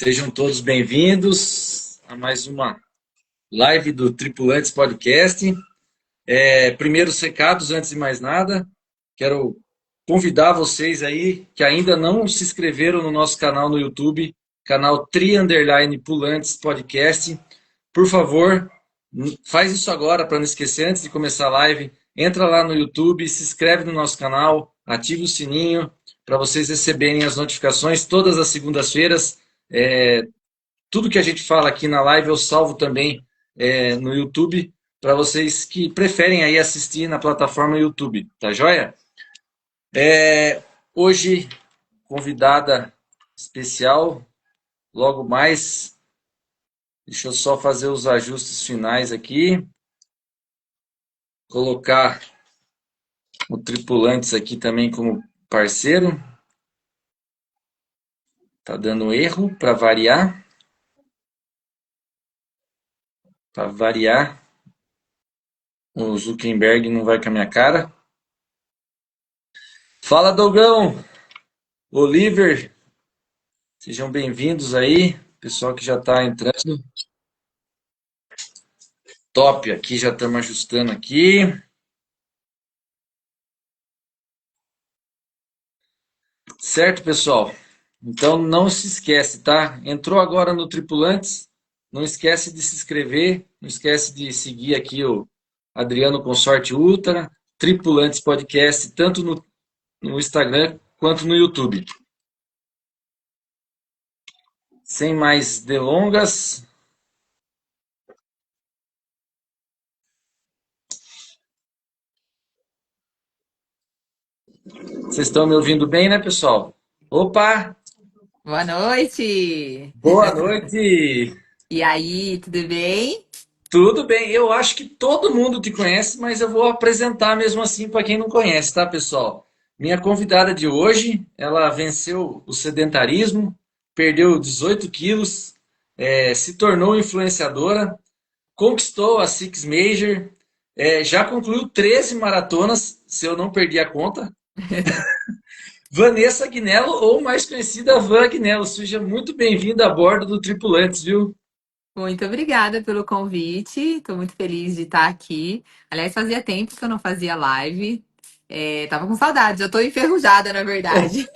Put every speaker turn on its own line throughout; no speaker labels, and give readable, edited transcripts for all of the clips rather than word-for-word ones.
Sejam todos bem-vindos a mais uma live do Tripulantes Podcast. Primeiros recados, antes de mais nada, quero convidar vocês aí que ainda não se inscreveram no nosso canal no YouTube, canal Pulantes Podcast. Por favor, faz isso agora para não esquecer antes de começar a live. Entra lá no YouTube, se inscreve no nosso canal, ativa o sininho para vocês receberem as notificações todas as segundas-feiras. Tudo que a gente fala aqui na live eu salvo também no YouTube para vocês que preferem aí assistir na plataforma YouTube, tá joia? Hoje, convidada especial, logo mais, deixa eu só fazer os ajustes finais aqui, colocar o Tripulantes aqui também como parceiro, tá dando erro para variar, o Zuckerberg não vai com a minha cara. Fala, Dogão! Oliver, sejam bem-vindos aí, pessoal que já está entrando. Top, aqui já estamos ajustando aqui. Certo, pessoal? Então não se esquece, tá? Entrou agora no Tripulantes, não esquece de se inscrever, não esquece de seguir aqui o Adriano Consorte Ultra, Tripulantes Podcast, tanto no Instagram quanto no YouTube. Sem mais delongas, vocês estão me ouvindo bem, né, pessoal? Opa!
Boa noite!
Boa noite!
E aí, tudo bem?
Tudo bem, eu acho que todo mundo te conhece, mas eu vou apresentar mesmo assim para quem não conhece, tá, pessoal? Minha convidada de hoje, ela venceu o sedentarismo, perdeu 18 quilos, se tornou influenciadora, conquistou a Six Major, já concluiu 13 maratonas, se eu não perdi a conta. Vanessa Agnello, ou mais conhecida Van Agnello, seja muito bem-vinda a bordo do Tripulantes, viu?
Muito obrigada pelo convite. Estou muito feliz de estar aqui. Aliás, fazia tempo que eu não fazia live. Tava com saudade, já estou enferrujada, na verdade.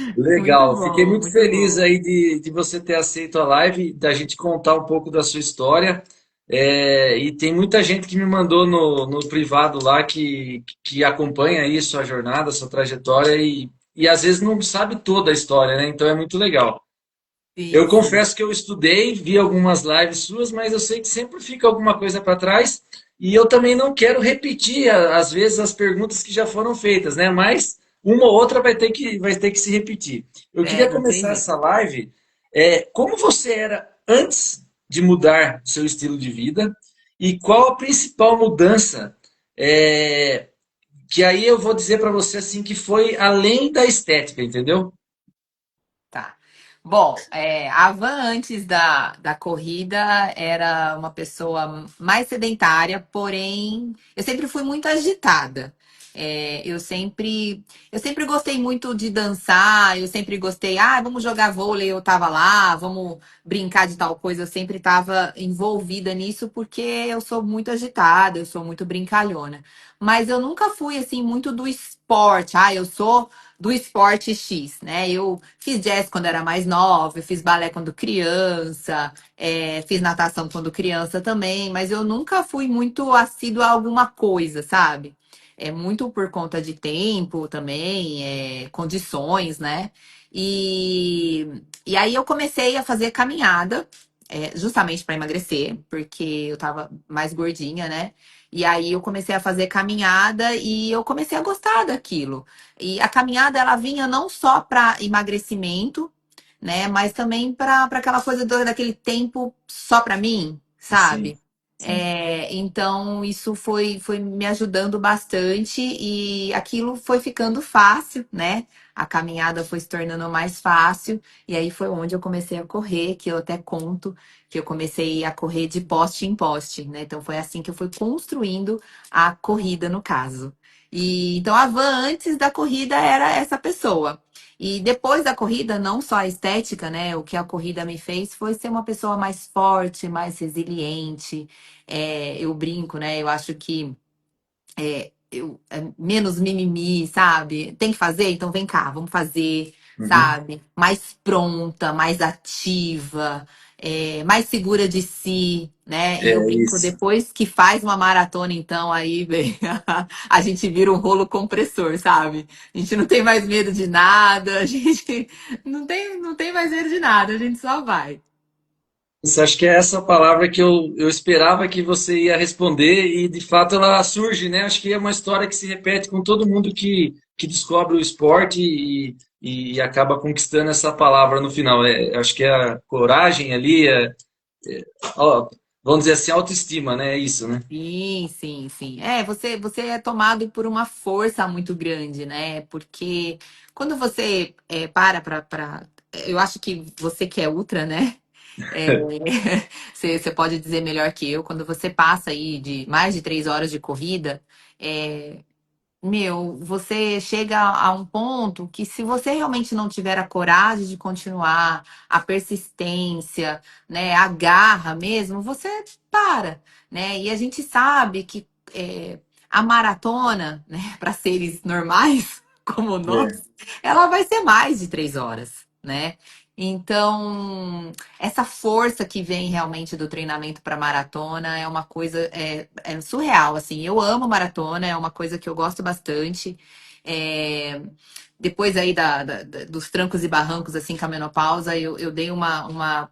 Muito
Legal, fiquei
bom,
muito
muito
feliz
bom.
aí de você ter aceito a live, da gente contar um pouco da sua história. E tem muita gente que me mandou no privado lá que acompanha aí sua jornada, sua trajetória e às vezes não sabe toda a história, né? Então é muito legal. Eu
Sim, sim.
confesso que eu estudei, vi algumas lives suas, mas eu sei que sempre fica alguma coisa para trás e eu também não quero repetir, às vezes, as perguntas que já foram feitas, né? Mas uma ou outra vai ter que se repetir. Eu queria
Não tem
começar essa
jeito.
live, como você era antes de mudar seu estilo de vida e qual a principal mudança é, que aí eu vou dizer para você assim que foi além da estética, entendeu?
Tá. Bom, a Van antes da corrida era uma pessoa mais sedentária, porém eu sempre fui muito agitada. Eu sempre gostei muito de dançar, eu sempre gostei, vamos jogar vôlei, eu tava lá, vamos brincar de tal coisa, eu sempre estava envolvida nisso porque eu sou muito agitada, eu sou muito brincalhona. Mas eu nunca fui assim muito do esporte, eu sou do esporte X, né? Eu fiz jazz quando era mais nova, eu fiz balé quando criança, fiz natação quando criança também, mas eu nunca fui muito assídua a alguma coisa, sabe? É muito por conta de tempo também, condições, né? E aí eu comecei a fazer caminhada, justamente para emagrecer, porque eu tava mais gordinha, né? E aí eu comecei a fazer caminhada e eu comecei a gostar daquilo. E a caminhada ela vinha não só para emagrecimento, né, mas também para aquela coisa daquele tempo só para mim,
Sim,
sabe?
sim.
Então isso foi me ajudando bastante e aquilo foi ficando fácil, né? A caminhada foi se tornando mais fácil e aí foi onde eu comecei a correr, que eu até conto que eu comecei a correr de poste em poste, né? Então foi assim que eu fui construindo a corrida no caso. E então a Van antes da corrida era essa pessoa. E depois da corrida, não só a estética, né? O que a corrida me fez foi ser uma pessoa mais forte, mais resiliente. Eu brinco, né? Eu acho que menos mimimi, sabe? Tem que fazer? Então vem cá, vamos fazer,
Uhum.
sabe? Mais pronta, mais ativa, mais segura de si, né? E
É
eu brinco,
isso.
depois que faz uma maratona, então aí, bem, a gente vira um rolo compressor, sabe? A gente não tem mais medo de nada, a gente não tem mais medo de nada, a gente só vai.
Isso, acho que é essa palavra que eu esperava que você ia responder e de fato ela surge, né? Acho que é uma história que se repete com todo mundo que descobre o esporte e acaba conquistando essa palavra no final. Acho que é a coragem ali, ó, vamos dizer assim, autoestima, né? É isso, né?
Sim, sim, sim. Você é tomado por uma força muito grande, né? Porque quando você eu acho que você que é ultra, né? É, você pode dizer melhor que eu, quando você passa aí de mais de 3 horas de corrida, é, você chega a um ponto que se você realmente não tiver a coragem de continuar, a persistência, né, a garra mesmo, você para, né? E a gente sabe que a maratona, né, para seres normais como
É.
nós, ela vai ser mais de 3 horas, né? Então, essa força que vem realmente do treinamento para maratona é uma coisa surreal, assim. Eu amo maratona, é uma coisa que eu gosto bastante. É, depois aí dos trancos e barrancos, assim, com a menopausa, eu dei uma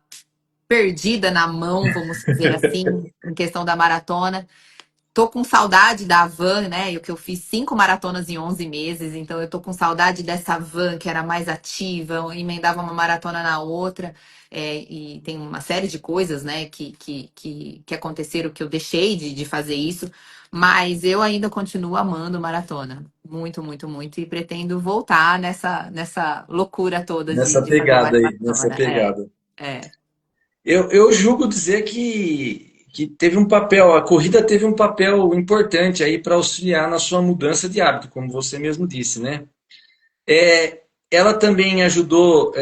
perdida na mão, vamos dizer assim, em questão da maratona. Tô com saudade da van, né? Eu que eu fiz 5 maratonas em 11 meses, então eu tô com saudade dessa van que era mais ativa, eu emendava uma maratona na outra, e tem uma série de coisas, né, que aconteceram que eu deixei de fazer isso, mas eu ainda continuo amando maratona. Muito, muito, muito, e pretendo voltar nessa loucura toda de,
Nessa
de fazer
pegada
mais
aí, nessa
maratona.
pegada.
É.
Eu julgo dizer que teve um papel, a corrida teve um papel importante aí para auxiliar na sua mudança de hábito, como você mesmo disse, né? Ela também ajudou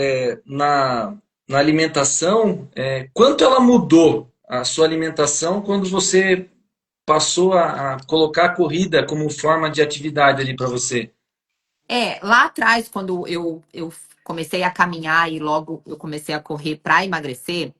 na alimentação. Quanto ela mudou a sua alimentação quando você passou a colocar a corrida como forma de atividade ali para você?
Lá atrás, quando eu comecei a caminhar e logo eu comecei a correr para emagrecer,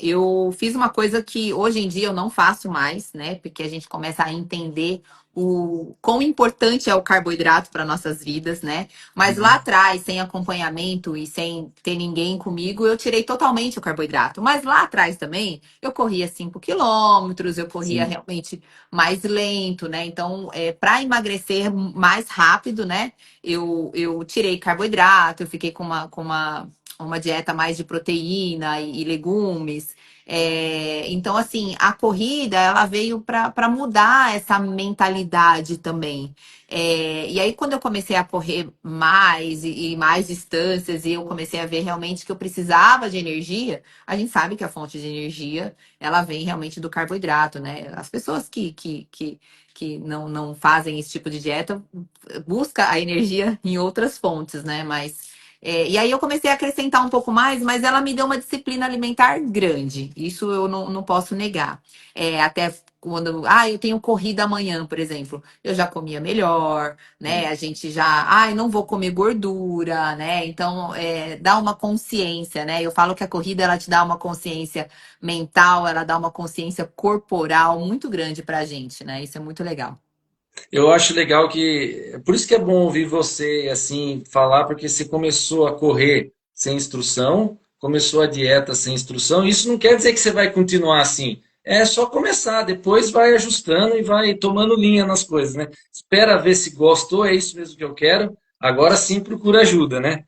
eu fiz uma coisa que hoje em dia eu não faço mais, né? Porque a gente começa a entender o quão importante é o carboidrato para nossas vidas, né? Mas lá
Uhum.
atrás, sem acompanhamento e sem ter ninguém comigo, eu tirei totalmente o carboidrato. Mas lá atrás também, eu corria 5 quilômetros, eu corria
Sim.
realmente mais lento, né? Então, para emagrecer mais rápido, né? Eu tirei carboidrato, eu fiquei com uma dieta mais de proteína e legumes. Então, assim, a corrida ela veio para mudar essa mentalidade também. E aí, quando eu comecei a correr mais e mais distâncias, e eu comecei a ver realmente que eu precisava de energia, a gente sabe que a fonte de energia ela vem realmente do carboidrato, né? As pessoas que não fazem esse tipo de dieta busca a energia em outras fontes, né? E aí eu comecei a acrescentar um pouco mais, mas ela me deu uma disciplina alimentar grande. Isso eu não posso negar. Até quando, eu tenho corrida amanhã, por exemplo, eu já comia melhor, né? A gente já, não vou comer gordura, né? Então, dá uma consciência, né? Eu falo que a corrida ela te dá uma consciência mental, ela dá uma consciência corporal muito grande pra gente, né? Isso é muito legal.
Eu acho legal que, por isso que é bom ouvir você assim falar, porque você começou a correr sem instrução, começou a dieta sem instrução. Isso não quer dizer que você vai continuar assim. É só começar, depois vai ajustando e vai tomando linha nas coisas, né? Espera ver se gostou, é isso mesmo que eu quero. Agora sim procura ajuda, né?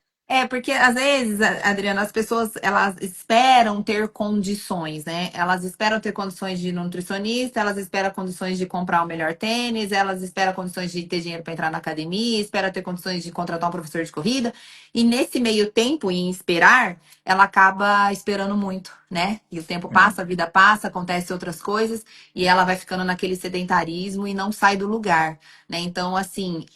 Porque às vezes, Adriana, as pessoas elas esperam ter condições, né? Elas esperam ter condições de nutricionista, elas esperam condições de comprar o melhor tênis, elas esperam condições de ter dinheiro para entrar na academia, esperam ter condições de contratar um professor de corrida. E nesse meio tempo, em esperar, ela acaba esperando muito, né? E o tempo
É,
passa, a vida passa, acontece outras coisas e ela vai ficando naquele sedentarismo e não sai do lugar, né? Então, assim,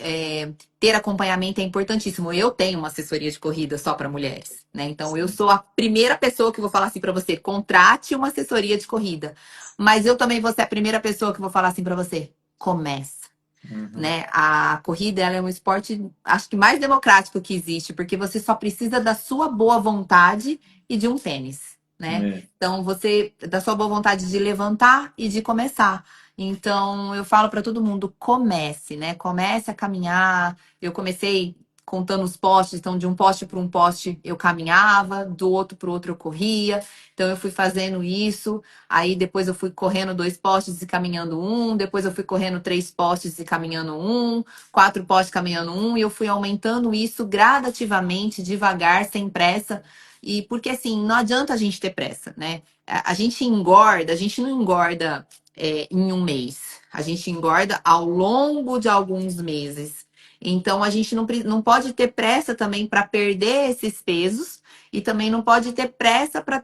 ter acompanhamento é importantíssimo. Eu tenho uma assessoria de corrida só para mulheres, né? Então, eu
sim.
sou a primeira pessoa que vou falar assim para você, contrate uma assessoria de corrida. Mas eu também vou ser a primeira pessoa que vou falar assim para você, comece,
Uhum.
né? A corrida, ela é um esporte, acho que mais democrático que existe, porque você só precisa da sua boa vontade e de um tênis, né?
É.
Então, você, da sua boa vontade de levantar e de começar. Então, eu falo para todo mundo, comece, né? Comece a caminhar. Eu comecei contando os postes, então de um poste para um poste eu caminhava, do outro para o outro eu corria. Então eu fui fazendo isso. Aí depois eu fui correndo 2 postes e caminhando um, depois eu fui correndo 3 postes e caminhando um, 4 postes caminhando um, e eu fui aumentando isso gradativamente, devagar, sem pressa. E porque assim, não adianta a gente ter pressa, né? A gente engorda, a gente não engorda em um mês, a gente engorda ao longo de alguns meses. Então a gente não pode ter pressa também para perder esses pesos e também não pode ter pressa para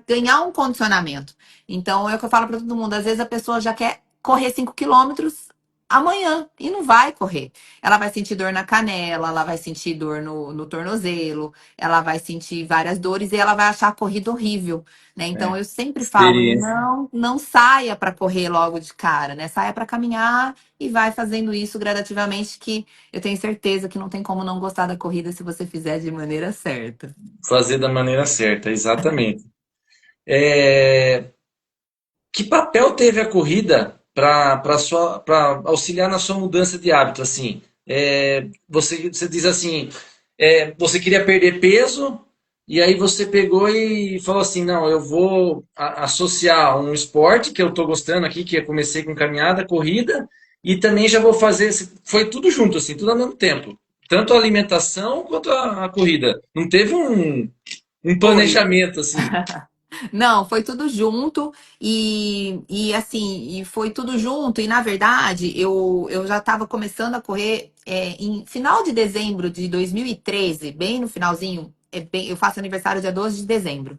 ganhar um condicionamento. Então, é o que eu falo para todo mundo. Às vezes a pessoa já quer correr 5 quilômetros amanhã e não vai correr. Ela vai sentir dor na canela, ela vai sentir dor no tornozelo, ela vai sentir várias dores e ela vai achar a corrida horrível, né? Então,
É.
eu sempre falo,
Experiência.
não saia para correr logo de cara, né? Saia para caminhar e vai fazendo isso gradativamente, que eu tenho certeza que não tem como não gostar da corrida se você fizer de maneira certa.
Fazer da maneira certa, exatamente. É, que papel teve a corrida para auxiliar na sua mudança de hábito? Assim, você diz assim, você queria perder peso e aí você pegou e falou assim, não, eu vou associar um esporte que eu estou gostando aqui, que eu comecei com caminhada, corrida, e também já vou fazer, foi tudo junto, assim, tudo ao mesmo tempo. Tanto a alimentação quanto a corrida. Não teve um
Foi.
planejamento assim.
Não, foi tudo junto e assim, e foi tudo junto. E na verdade, eu já estava começando a correr em final de dezembro de 2013, bem no finalzinho. Eu faço aniversário dia 12 de dezembro.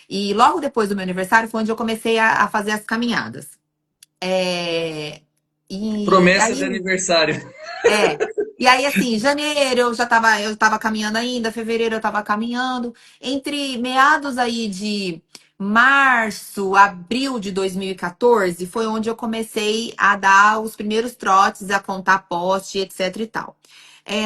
E logo depois do meu aniversário foi onde eu comecei a fazer as caminhadas. É, e
Promessa de
aí
aniversário.
é. E aí, assim, janeiro eu tava caminhando ainda, fevereiro eu tava caminhando. Entre meados aí de março, abril de 2014, foi onde eu comecei a dar os primeiros trotes, a contar poste, etc e tal.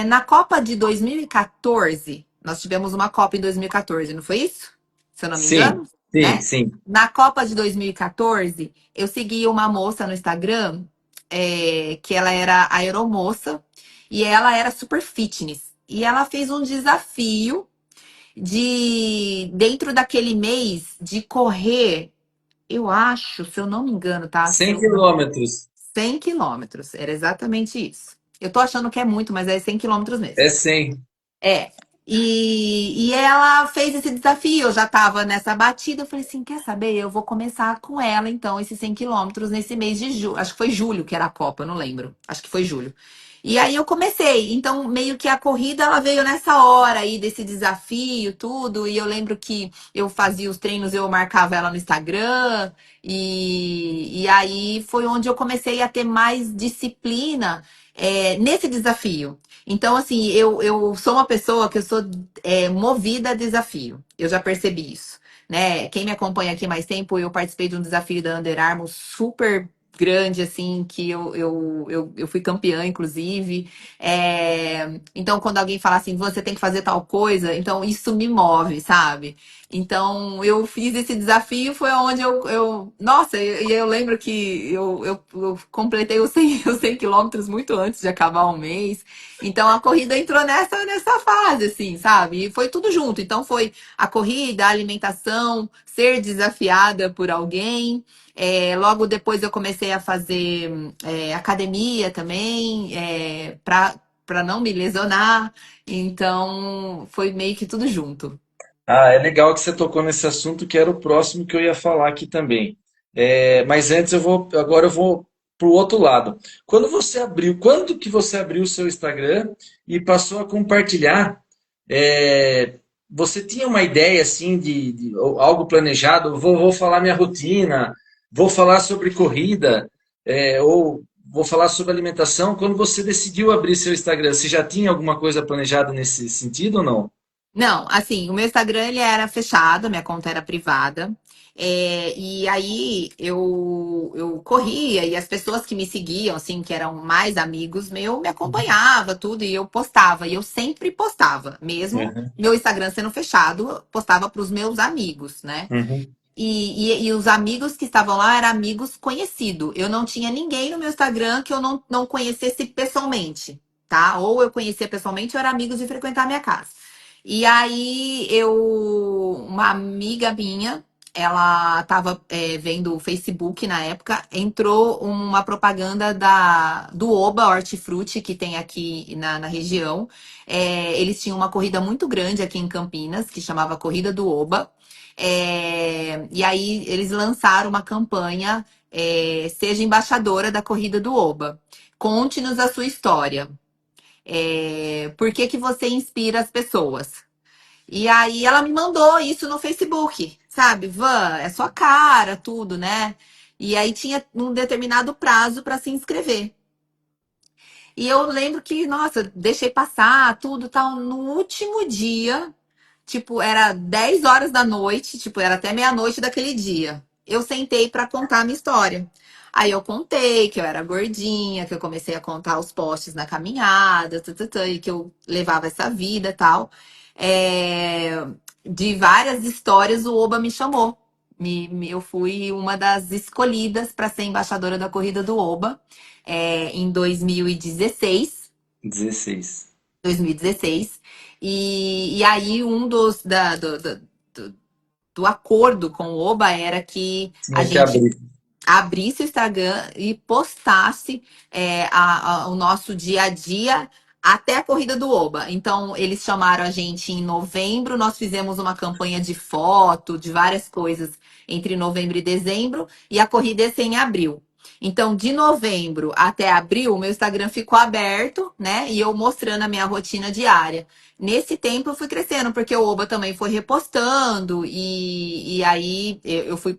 Na Copa de 2014, nós tivemos uma Copa em 2014, não foi isso? Se eu não me
Sim,
engano,
sim,
né?
sim.
Na Copa de 2014, eu segui uma moça no Instagram que ela era aeromoça e ela era super fitness. E ela fez um desafio de, dentro daquele mês, de correr, eu acho, se eu não me engano, tá? Se
100
eu não...
quilômetros.
100 quilômetros. Era exatamente isso. Eu tô achando que é muito, mas é 100 quilômetros mesmo.
É 100.
É. E ela fez esse desafio, eu já estava nessa batida, eu falei assim, quer saber? Eu vou começar com ela, então, esses 100 quilômetros nesse mês de julho. Acho que foi julho que era a Copa, eu não lembro. Acho que foi julho. E aí eu comecei. Então, meio que a corrida, ela veio nessa hora aí desse desafio, tudo. E eu lembro que eu fazia os treinos, eu marcava ela no Instagram. E aí foi onde eu comecei a ter mais disciplina, nesse desafio. Então, assim, eu sou uma pessoa que eu sou movida a desafio. Eu já percebi isso, né? Quem me acompanha aqui mais tempo, eu participei de um desafio da Under Armour super grande, assim, que eu fui campeã, inclusive. Então, quando alguém fala assim, você tem que fazer tal coisa, então isso me move, sabe? Então, eu fiz esse desafio, foi onde nossa, e eu lembro que eu completei os 100, os 100 quilômetros muito antes de acabar o mês. Então, a corrida entrou nessa fase, assim, sabe? E foi tudo junto. Então, foi a corrida, a alimentação, ser desafiada por alguém. Logo depois, eu comecei a fazer academia também, para não me lesionar. Então, foi meio que tudo junto.
Ah, é legal que você tocou nesse assunto, que era o próximo que eu ia falar aqui também. Mas antes agora eu vou para o outro lado. Quando que você abriu o seu Instagram e passou a compartilhar é, você tinha uma ideia assim ou algo planejado? Vou falar minha rotina, vou falar sobre corrida, ou vou falar sobre alimentação. Quando você decidiu abrir seu Instagram, você já tinha alguma coisa planejada nesse sentido ou não?
Não, assim, o meu Instagram ele era fechado, minha conta era privada. E aí eu corria e as pessoas que me seguiam, assim, que eram mais amigos meu, me acompanhava tudo e eu postava. E eu sempre postava, mesmo
Uhum,
meu Instagram sendo fechado, eu postava para os meus amigos, né?
uhum,
E os amigos que estavam lá eram amigos conhecidos. Eu não tinha ninguém no meu Instagram que eu não conhecesse pessoalmente, tá? Ou eu conhecia pessoalmente ou era amigos de frequentar a minha casa. E aí uma amiga minha, ela estava vendo o Facebook na época, entrou uma propaganda do Oba Hortifruti que tem aqui na região. Eles tinham uma corrida muito grande aqui em Campinas, que chamava Corrida do Oba. E aí eles lançaram uma campanha, Seja Embaixadora da Corrida do Oba. Conte-nos a sua história. Por que que você inspira as pessoas? E aí ela me mandou isso no Facebook, sabe? Van, é sua cara, tudo, né? E aí tinha um determinado prazo para se inscrever. E eu lembro que, nossa, deixei passar tudo tal. No último dia, tipo, era 10 horas da noite, tipo, era até meia-noite daquele dia. Eu sentei para contar a minha história. Aí eu contei que eu era gordinha, que eu comecei a contar os postes na caminhada, e que eu levava essa vida e tal. É, De várias histórias, o Oba me chamou. Eu fui uma das escolhidas para ser embaixadora da corrida do Oba em 2016.
16.
2016. E aí um do acordo com o Oba era que a
Tinha que
gente
abrir.
abrisse o Instagram e postasse o nosso dia a dia até a corrida do Oba. Então, eles chamaram a gente em novembro, nós fizemos uma campanha de foto, de várias coisas entre novembro e dezembro, e a corrida ia ser em abril. Então, de novembro até abril, o meu Instagram ficou aberto, né? E eu mostrando a minha rotina diária. Nesse tempo eu fui crescendo, porque o Oba também foi repostando, e aí eu fui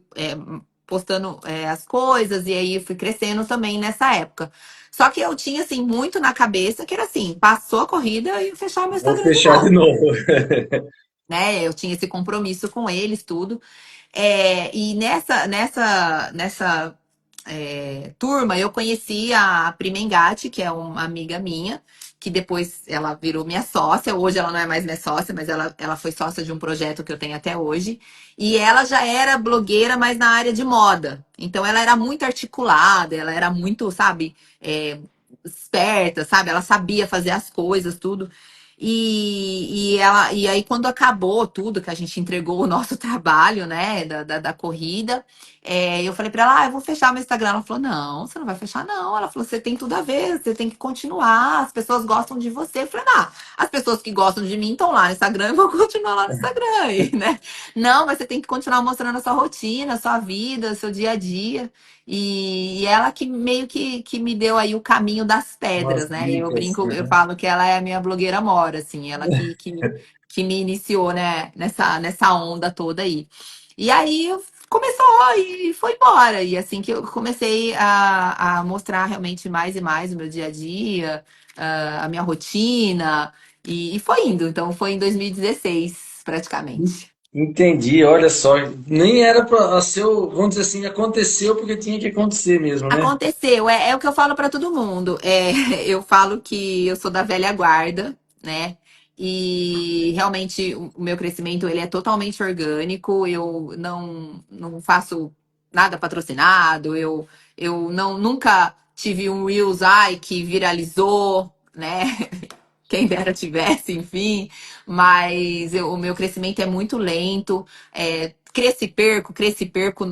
postando as coisas, e aí eu fui crescendo também nessa época. Só que eu tinha, assim, muito na cabeça que era assim, passou a corrida e fechar meu
Vou
Instagram de
fechar de
novo,
novo.
né? Eu tinha esse compromisso com eles, tudo. E nessa turma, eu conheci a Prima Engatti, que é uma amiga minha, que depois ela virou minha sócia. Hoje ela não é mais minha sócia, mas ela foi sócia de um projeto que eu tenho até hoje. E ela já era blogueira, mas na área de moda. Então ela era muito articulada, ela era muito, sabe, esperta, sabe? Ela sabia fazer as coisas, tudo. E aí, quando acabou tudo, que a gente entregou o nosso trabalho, né, da corrida, eu falei pra ela, eu vou fechar meu Instagram. Ela falou, não, você não vai fechar, não. Ela falou, você tem tudo a ver, você tem que continuar, as pessoas gostam de você. Eu falei, as pessoas que gostam de mim estão lá no Instagram, eu vou continuar lá no Instagram, né? Não, mas você tem que continuar mostrando a sua rotina, a sua vida, o seu dia a dia. E ela que meio que me deu aí o caminho das
Umas
pedras, né? Eu
dicas.
brinco, eu falo que ela é a minha blogueira mora, assim, ela que me iniciou, né, nessa onda toda aí. E aí começou e foi embora. E assim que eu comecei a mostrar realmente mais e mais o meu dia a dia, a minha rotina, e foi indo. Então foi em 2016, praticamente.
Entendi, olha só. Nem era para ser, vamos dizer assim, aconteceu porque tinha que acontecer mesmo, né?
Aconteceu, é o que eu falo para todo mundo. Eu falo que eu sou da velha guarda, né? E realmente o meu crescimento ele é totalmente orgânico. Eu não faço nada patrocinado. Eu nunca tive um Reels ai, que viralizou, né? Quem dera tivesse, enfim. Mas o meu crescimento é muito lento. Cresço e perco,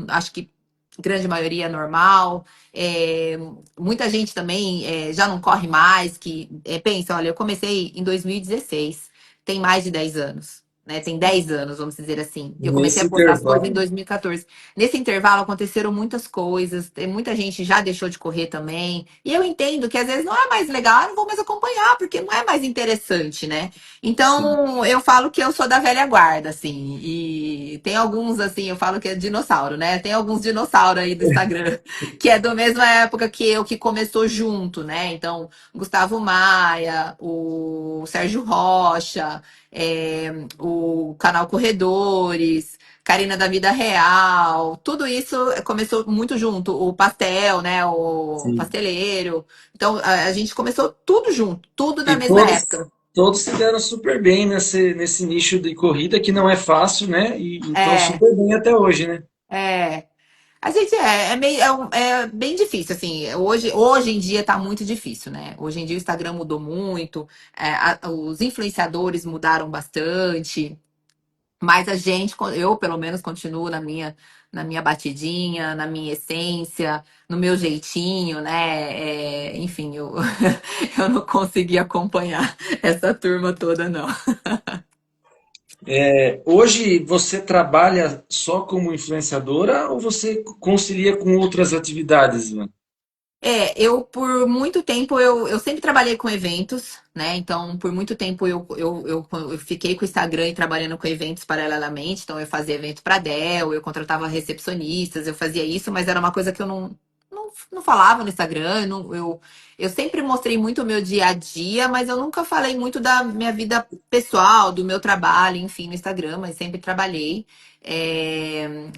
acho que grande maioria é normal. É, Muita gente também já não corre mais, que pensa, olha, eu comecei em 2016, tem mais de 10 anos. né? Tem 10 anos, vamos dizer assim. Eu comecei
Nesse
a postar as coisas em
intervalo,
2014. Nesse intervalo aconteceram muitas coisas, tem muita gente já deixou de correr também. E eu entendo que às vezes não é mais legal, eu não vou mais acompanhar, porque não é mais interessante, né?
sim.
Então, eu falo que eu sou da velha guarda, assim. E tem alguns, assim, eu falo que é dinossauro, né? Tem alguns dinossauros aí do Instagram, que é da mesma época que eu, que começou junto, né? Então, Gustavo Maia, o Sérgio Rocha, o canal Corredores, Karina da Vida Real, tudo isso começou muito junto. O Pastel, né? O
Sim.
pasteleiro. Então, a gente começou tudo junto, tudo na
E
mesma
todos,
época.
todos se deram super bem nesse nicho de corrida, que não é fácil, né? E então
É,
super bem até hoje, né?
é. A gente é meio, é bem difícil, assim. Hoje em dia tá muito difícil, né? Hoje em dia o Instagram mudou muito, os influenciadores mudaram bastante. Mas a gente, eu pelo menos continuo na minha batidinha, na minha essência, no meu jeitinho, né? Enfim, eu não consegui acompanhar essa turma toda, não.
Hoje você trabalha só como influenciadora ou você concilia com outras atividades, Ivan?
Eu por muito tempo eu sempre trabalhei com eventos, né? Então, por muito tempo eu fiquei com o Instagram e trabalhando com eventos paralelamente. Então, eu fazia evento para Dell, eu contratava recepcionistas, eu fazia isso, mas era uma coisa que eu não falava no Instagram. Eu sempre mostrei muito o meu dia a dia, mas eu nunca falei muito da minha vida pessoal, do meu trabalho, enfim, no Instagram, mas sempre trabalhei.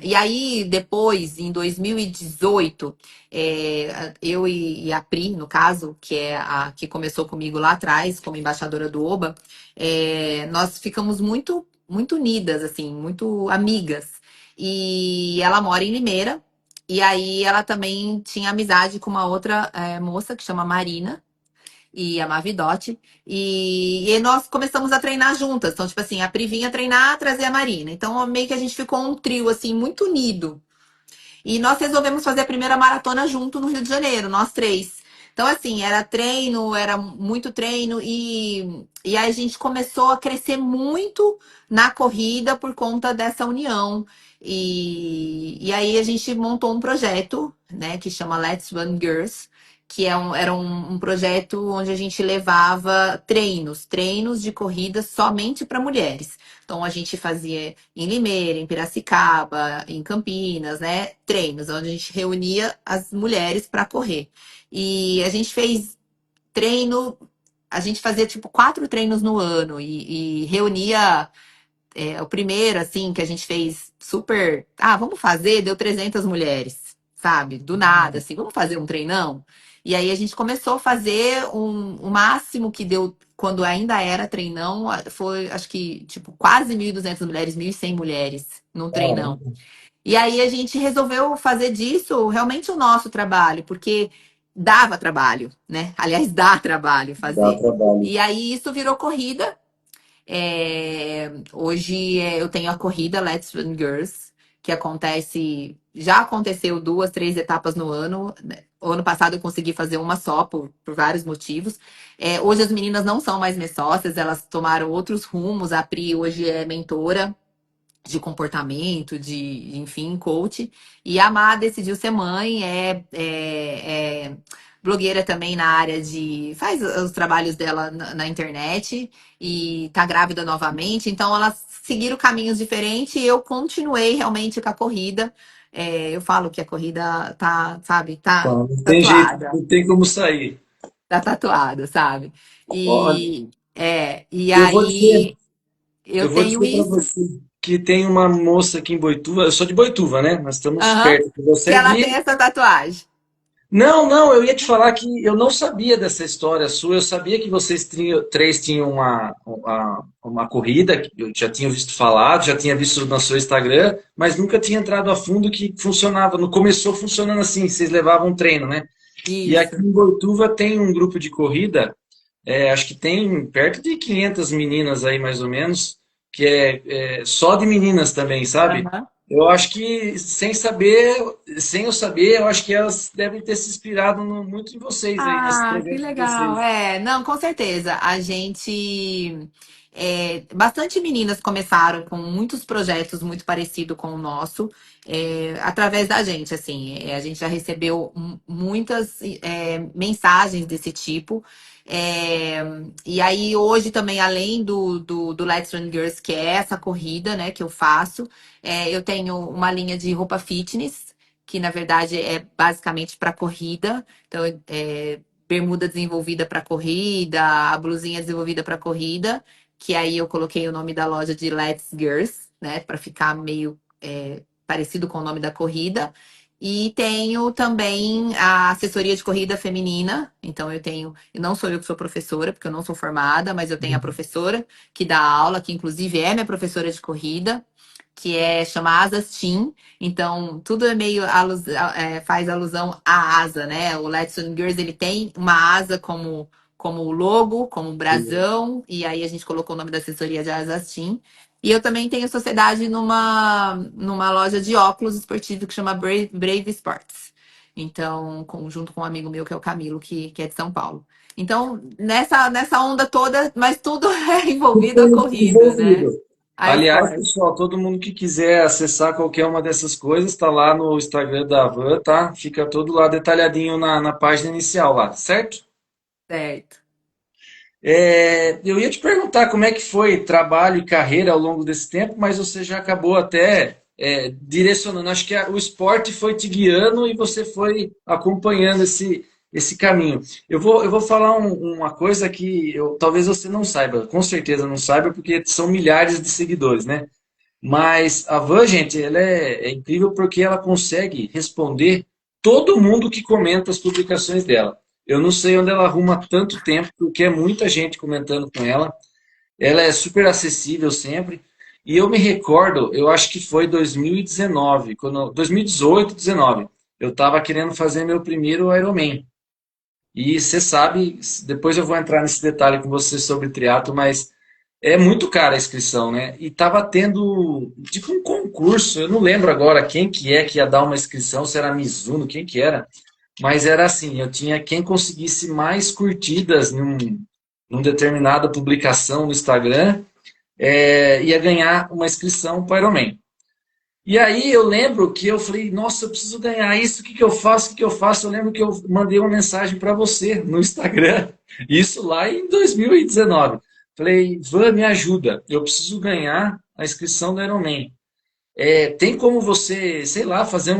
E aí, depois, em 2018 eu e a Pri, no caso, que é a que começou comigo lá atrás, como embaixadora do Oba, nós ficamos muito, muito unidas, assim, muito amigas. E ela mora em Limeira, e aí ela também tinha amizade com uma outra moça que chama Marina. E a Mavidote. E nós começamos a treinar juntas. Então, tipo assim, a Pri vinha treinar, trazia a Marina. Então, meio que a gente ficou um trio, assim, muito unido. E nós resolvemos fazer a primeira maratona junto no Rio de Janeiro, nós três. Então, assim, era treino, era muito treino, e aí a gente começou a crescer muito na corrida por conta dessa união. E aí a gente montou um projeto, né, que chama Let's Run Girls, que era um projeto onde a gente levava treinos de corrida somente para mulheres. Então a gente fazia em Limeira, em Piracicaba, em Campinas, né? Treinos, onde a gente reunia as mulheres para correr. E a gente fez treino, a gente fazia tipo 4 treinos no ano e reunia o primeiro, assim, que a gente fez super. Ah, vamos fazer, deu 300 mulheres, sabe? Do nada, assim, vamos fazer um treinão? E aí a gente começou a fazer o máximo que deu, quando ainda era treinão, foi acho que, tipo, quase 1.200 mulheres, 1.100 mulheres num treinão.
Caramba,
E aí a gente resolveu fazer disso realmente o nosso trabalho, porque dava trabalho, né? Aliás, dá trabalho
dá
fazer.
trabalho.
E aí isso virou corrida. Hoje eu tenho a corrida Let's Run Girls, que já aconteceu 2, 3 etapas no ano. Né? O ano passado eu consegui fazer uma só, por vários motivos. Hoje as meninas não são mais minhas sócias, elas tomaram outros rumos. A Pri hoje é mentora de comportamento, enfim, coach. E a Má decidiu ser mãe, é blogueira também na área faz os trabalhos dela na internet e tá grávida novamente. Então, elas seguiram caminhos diferentes e eu continuei realmente com a corrida. Eu falo que a corrida tá, sabe,
Tá,
tá
não tem jeito,
tatuada.
não tem como sair.
Tá tatuada, sabe?
Olha,
E
eu vou dizer,
aí
eu
eu
vou
tenho
dizer para
isso.
você que tem uma moça aqui em Boituva, eu sou de Boituva, né? Nós estamos
Aham.
perto.
Que
Você
ela
viu?
tem essa tatuagem.
Não, não, eu ia te falar que eu não sabia dessa história sua. Eu sabia que vocês três tinham uma corrida, que eu já tinha visto falar, já tinha visto no seu Instagram, mas nunca tinha entrado a fundo que funcionava. No começou funcionando assim, vocês levavam um treino, né? E aqui
Isso.
em Boituva tem um grupo de corrida, acho que tem perto de 500 meninas aí, mais ou menos, que é só de meninas também, sabe?
Aham.
Eu acho que, sem eu saber, eu acho que elas devem ter se inspirado muito em vocês aí, nesse
Ah, que
projeto de
legal.
vocês.
Não, com certeza. A gente. Bastante meninas começaram com muitos projetos muito parecidos com o nosso, através da gente, assim. A gente já recebeu muitas mensagens desse tipo. É, e aí, hoje também, além do Let's Run Girls, que é essa corrida, né, que eu faço, eu tenho uma linha de roupa fitness, que na verdade é basicamente para corrida. Então, bermuda desenvolvida para corrida, a blusinha desenvolvida para corrida, que aí eu coloquei o nome da loja de Let's Girls, né, para ficar meio parecido com o nome da corrida. E tenho também a assessoria de corrida feminina. Então eu tenho, e não sou eu que sou professora, porque eu não sou formada, mas eu tenho a professora que dá aula, que inclusive é minha professora de corrida, que chama Asas Team. Então, tudo é meio faz alusão à asa, né? O Let's Run Girls, ele tem uma asa como logo, como brasão, e aí a gente colocou o nome da assessoria de Asas Team. E eu também tenho sociedade numa loja de óculos esportivos que chama Brave Sports. Então, junto com um amigo meu que é o Camilo, que é de São Paulo. Então, nessa onda toda, mas tudo é envolvido a
Tudo
corrida, né?
envolvido.
A
Aliás,
esporte.
pessoal, todo mundo que quiser acessar qualquer uma dessas coisas, está lá no Instagram da Van, tá? Fica todo lá detalhadinho na página inicial lá, certo?
Certo.
Eu ia te perguntar como é que foi trabalho e carreira ao longo desse tempo, mas você já acabou até direcionando. Acho que o esporte foi te guiando e você foi acompanhando esse caminho. Eu vou falar uma coisa que talvez você não saiba, com certeza não saiba, porque são milhares de seguidores, né? Mas a Van, gente, ela é incrível porque ela consegue responder todo mundo que comenta as publicações dela. Eu não sei onde ela arruma tanto tempo, porque é muita gente comentando com ela. Ela é super acessível sempre. E eu me recordo, eu acho que foi 2019, 2018, 19. Eu estava querendo fazer meu primeiro Ironman. E você sabe, depois eu vou entrar nesse detalhe com você sobre triatlo, mas é muito cara a inscrição, né? E tava tendo tipo um concurso, eu não lembro agora quem que é que ia dar uma inscrição, se era Mizuno, quem que era, mas era assim, eu tinha quem conseguisse mais curtidas num determinada publicação no Instagram, ia ganhar uma inscrição para o Ironman. E aí eu lembro que eu falei, nossa, eu preciso ganhar isso, o que que eu faço, o que que eu faço? Eu lembro que eu mandei uma mensagem para você no Instagram, isso lá em 2019. Falei, Van, me ajuda, eu preciso ganhar a inscrição do Ironman. Tem como você, sei lá, fazer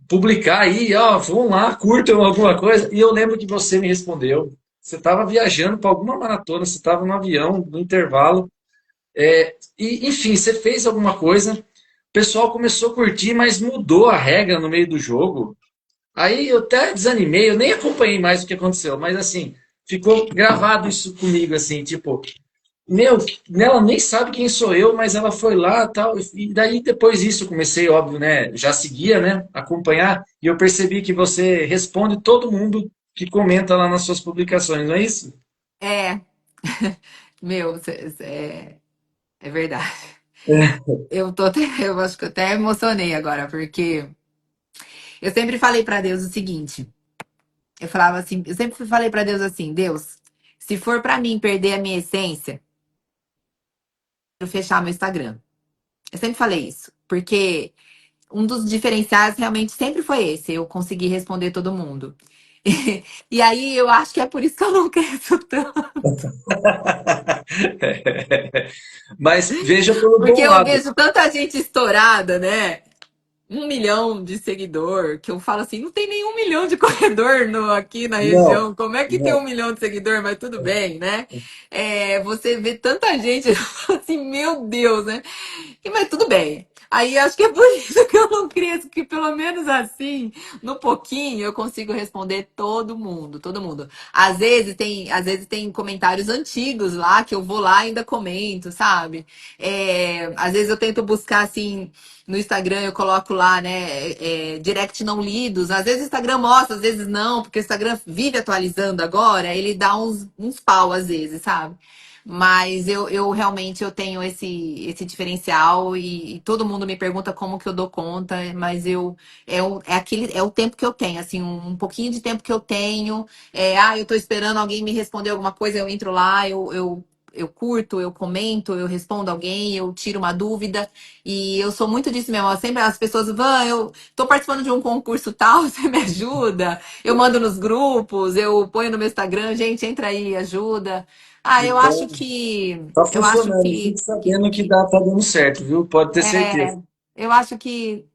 publicar aí, ó, vão lá, curtam alguma coisa. E eu lembro que você me respondeu. Você estava viajando para alguma maratona, você estava no avião, no intervalo. Enfim, você fez alguma coisa, o pessoal começou a curtir, mas mudou a regra no meio do jogo. Aí eu até desanimei, eu nem acompanhei mais o que aconteceu, mas assim, ficou gravado isso comigo, assim, tipo, meu, ela nem sabe quem sou eu, mas ela foi lá tal. E daí depois disso eu comecei, óbvio, né? Já seguia, né? Acompanhar, e eu percebi que você responde todo mundo que comenta lá nas suas publicações, não é isso?
É, meu, é verdade. Eu acho que eu até emocionei agora, porque eu sempre falei pra Deus o seguinte, eu falava assim, eu sempre falei pra Deus assim, Deus, se for pra mim perder a minha essência, eu fechar meu Instagram. Eu sempre falei isso, porque um dos diferenciais realmente sempre foi esse, eu consegui responder todo mundo. E aí eu acho que é por isso que eu não cresço tanto.
Mas veja pelo
Porque
bom
eu
lado.
vejo tanta gente estourada, né? 1 milhão de seguidor, que eu falo assim, não tem nenhum milhão de corredor aqui na
Não,
região. Como é que tem
não.
1 milhão de seguidor? Mas tudo bem, né? Você vê tanta gente assim, meu Deus, né? Mas tudo bem. Aí acho que é por isso que eu não cresço, que pelo menos assim, no pouquinho, eu consigo responder todo mundo, todo mundo. Às vezes tem comentários antigos lá que eu vou lá e ainda comento, sabe? Às vezes eu tento buscar assim no Instagram, eu coloco lá, né, direct não lidos. Às vezes o Instagram mostra, às vezes não, porque o Instagram vive atualizando agora, ele dá uns pau às vezes, sabe? Mas eu realmente eu tenho esse diferencial e todo mundo me pergunta como que eu dou conta, mas é o tempo que eu tenho, assim, um pouquinho de tempo que eu tenho. Eu tô esperando alguém me responder alguma coisa, eu entro lá, eu eu curto, eu comento, eu respondo alguém, eu tiro uma dúvida. E eu sou muito disso mesmo. Sempre as pessoas vão, eu tô participando de um concurso tal, você me ajuda? Eu mando nos grupos, eu ponho no meu Instagram, gente, entra aí, ajuda. Ah, eu acho
Então,
que.
tá
Eu acho
funcionando. Fique sabendo que
que
tá dando certo, viu? Pode ter certeza.
eu acho que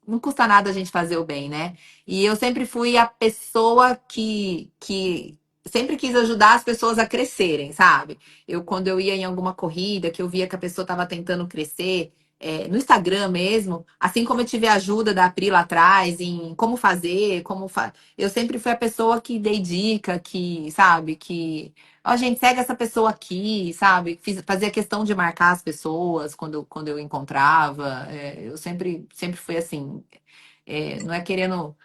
não custa nada a gente fazer o bem, né? E eu sempre fui a pessoa que sempre quis ajudar as pessoas a crescerem, sabe? Quando eu ia em alguma corrida, que eu via que a pessoa estava tentando crescer, no Instagram mesmo, assim como eu tive a ajuda da Pri lá atrás em como fazer, eu sempre fui a pessoa que dei dica, que, sabe, que ó, gente, segue essa pessoa aqui, sabe? Fazia questão de marcar as pessoas quando eu encontrava. Eu sempre fui assim. Não é querendo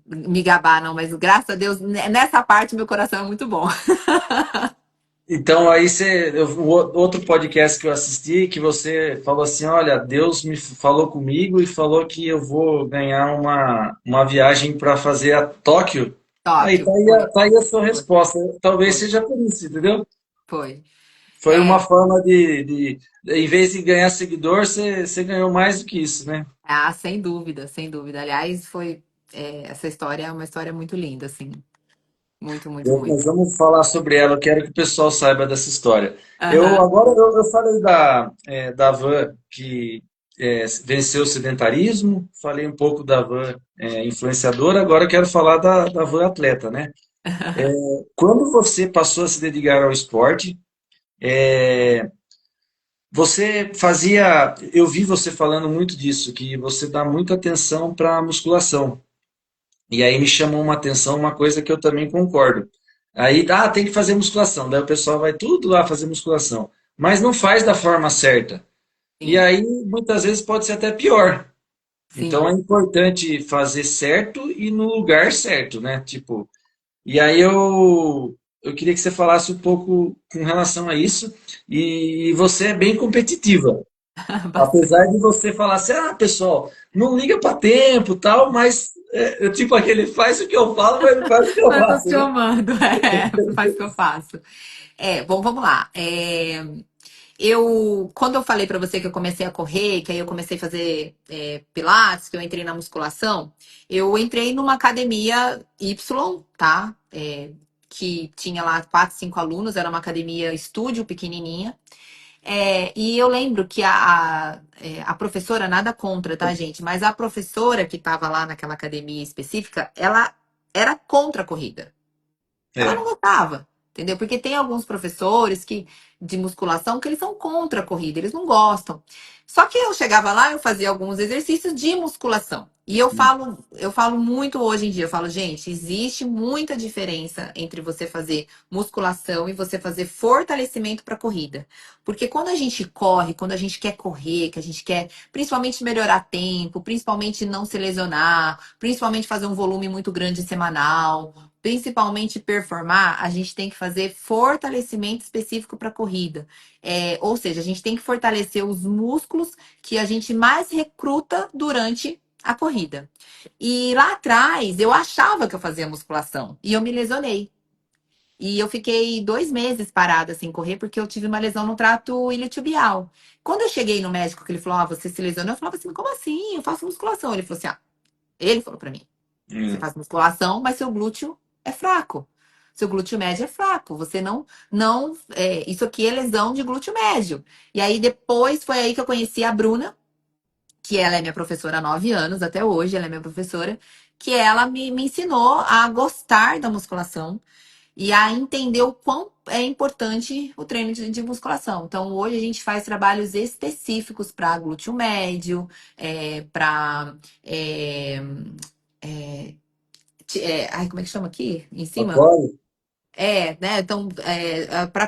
me gabar, não, mas graças a Deus, nessa parte, meu coração é muito bom.
Então, aí outro podcast que eu assisti, que você falou assim, olha, Deus me falou comigo e falou que eu vou ganhar uma viagem para fazer a Tóquio. Aí
Tóquio, foi,
tá aí a sua
foi,
resposta. Talvez
foi,
seja por isso, entendeu?
foi.
Foi uma forma em vez de ganhar seguidor, você ganhou mais do que isso, né?
Ah, sem dúvida, sem dúvida. Aliás, essa história é uma história muito linda, assim. Muito, muito,
Nós
muito.
vamos falar sobre ela, eu quero que o pessoal saiba dessa história.
Aham.
Eu falei da Van que venceu o sedentarismo, falei um pouco da Van influenciadora, agora eu quero falar da Van atleta, né? Quando você passou a se dedicar ao esporte, você fazia. Eu vi você falando muito disso, que você dá muita atenção para a musculação. E aí me chamou uma atenção uma coisa que eu também concordo. Aí, tem que fazer musculação. Daí o pessoal vai tudo lá fazer musculação. Mas não faz da forma certa. E
Sim,
aí, muitas vezes, pode ser até pior. Então, é
sim.
importante fazer certo e no lugar certo, né? Tipo, e aí eu queria que você falasse um pouco com relação a isso. E você é bem competitiva.
Bastante.
Apesar de você falar assim, pessoal, não liga para tempo, tal, mas tipo aquele faz o que eu falo, mas não faz o que eu
Mas eu
faço,
te
né?
amando, faz o que eu faço. Bom, vamos lá. Quando eu falei pra você que eu comecei a correr, que aí eu comecei a fazer pilates, que eu entrei na musculação, eu entrei numa academia Y, tá? Que tinha lá 4, 5 alunos, era uma academia estúdio pequenininha. E eu lembro que a professora, nada contra, tá, gente? Mas a professora que estava lá naquela academia específica, ela era contra a corrida. Ela não
É.
gostava, entendeu? Porque tem alguns professores de musculação que eles são contra a corrida, eles não gostam. Só que eu chegava lá, eu fazia alguns exercícios de musculação. E eu falo muito hoje em dia, eu falo, gente, existe muita diferença entre você fazer musculação e você fazer fortalecimento para corrida. Porque quando a gente corre, quando a gente quer correr, que a gente quer principalmente melhorar tempo, principalmente não se lesionar, principalmente fazer um volume muito grande semanal, principalmente performar, a gente tem que fazer fortalecimento específico para corrida. Ou seja, a gente tem que fortalecer os músculos que a gente mais recruta durante a corrida. E lá atrás, eu achava que eu fazia musculação e eu me lesionei. E eu fiquei 2 meses parada sem correr porque eu tive uma lesão no trato iliotibial. Quando eu cheguei no médico, que ele falou: você se lesionou? Eu falava assim: como assim? Eu faço musculação. Ele falou assim: ele falou para mim. Você
Hum.
faz musculação, mas seu glúteo é fraco. Seu glúteo médio é fraco. Você isso aqui é lesão de glúteo médio. E aí depois foi aí que eu conheci a Bruna, que ela é minha professora há 9 anos, até hoje ela é minha professora, que ela me ensinou a gostar da musculação e a entender o quão é importante o treino de musculação. Então, hoje a gente faz trabalhos específicos para glúteo médio, para ai, como é que chama aqui? Em cima?
Apoio.
Né? Então, para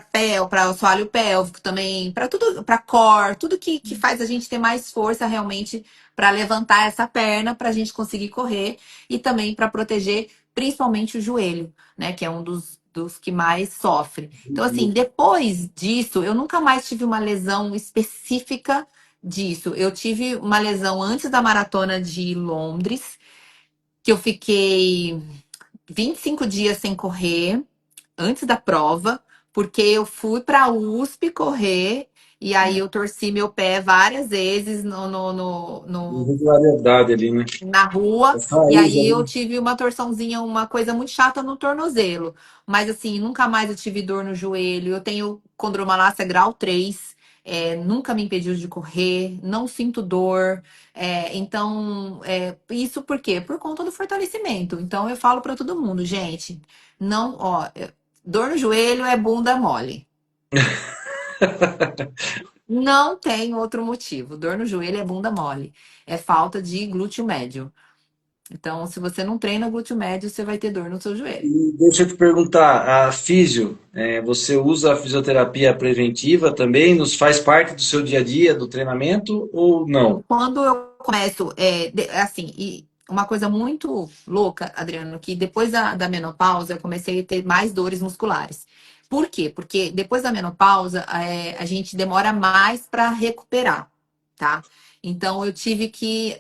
para assoalho pélvico também, para tudo, para core, tudo que faz a gente ter mais força realmente para levantar essa perna, para a gente conseguir correr e também para proteger principalmente o joelho, né? Que é um dos que mais sofre. Então, assim, depois disso, eu nunca mais tive uma lesão específica disso. Eu tive uma lesão antes da maratona de Londres, que eu fiquei 25 dias sem correr antes da prova, porque eu fui para a USP correr e aí eu torci meu pé várias vezes
Irregularidade ali, né?
na rua,
Essa
e
raiz
aí eu
ali.
tive uma torçãozinha, uma coisa muito chata no tornozelo. Mas assim, nunca mais eu tive dor no joelho. Eu tenho condromalácia grau 3, nunca me impediu de correr, não sinto dor. Então, isso por quê? Por conta do fortalecimento. Então, eu falo para todo mundo, gente, não, ó, dor no joelho é bunda mole. Não tem outro motivo. Dor no joelho é bunda mole. É falta de glúteo médio. Então, se você não treina glúteo médio, você vai ter dor no seu joelho.
E deixa eu te perguntar, a físio, você usa a fisioterapia preventiva também? Nos faz parte do seu dia a dia, do treinamento ou não?
Quando eu começo, assim, e uma coisa muito louca, Adriano, que depois da menopausa eu comecei a ter mais dores musculares. Por quê? Porque depois da menopausa, a gente demora mais para recuperar, tá? Então eu tive que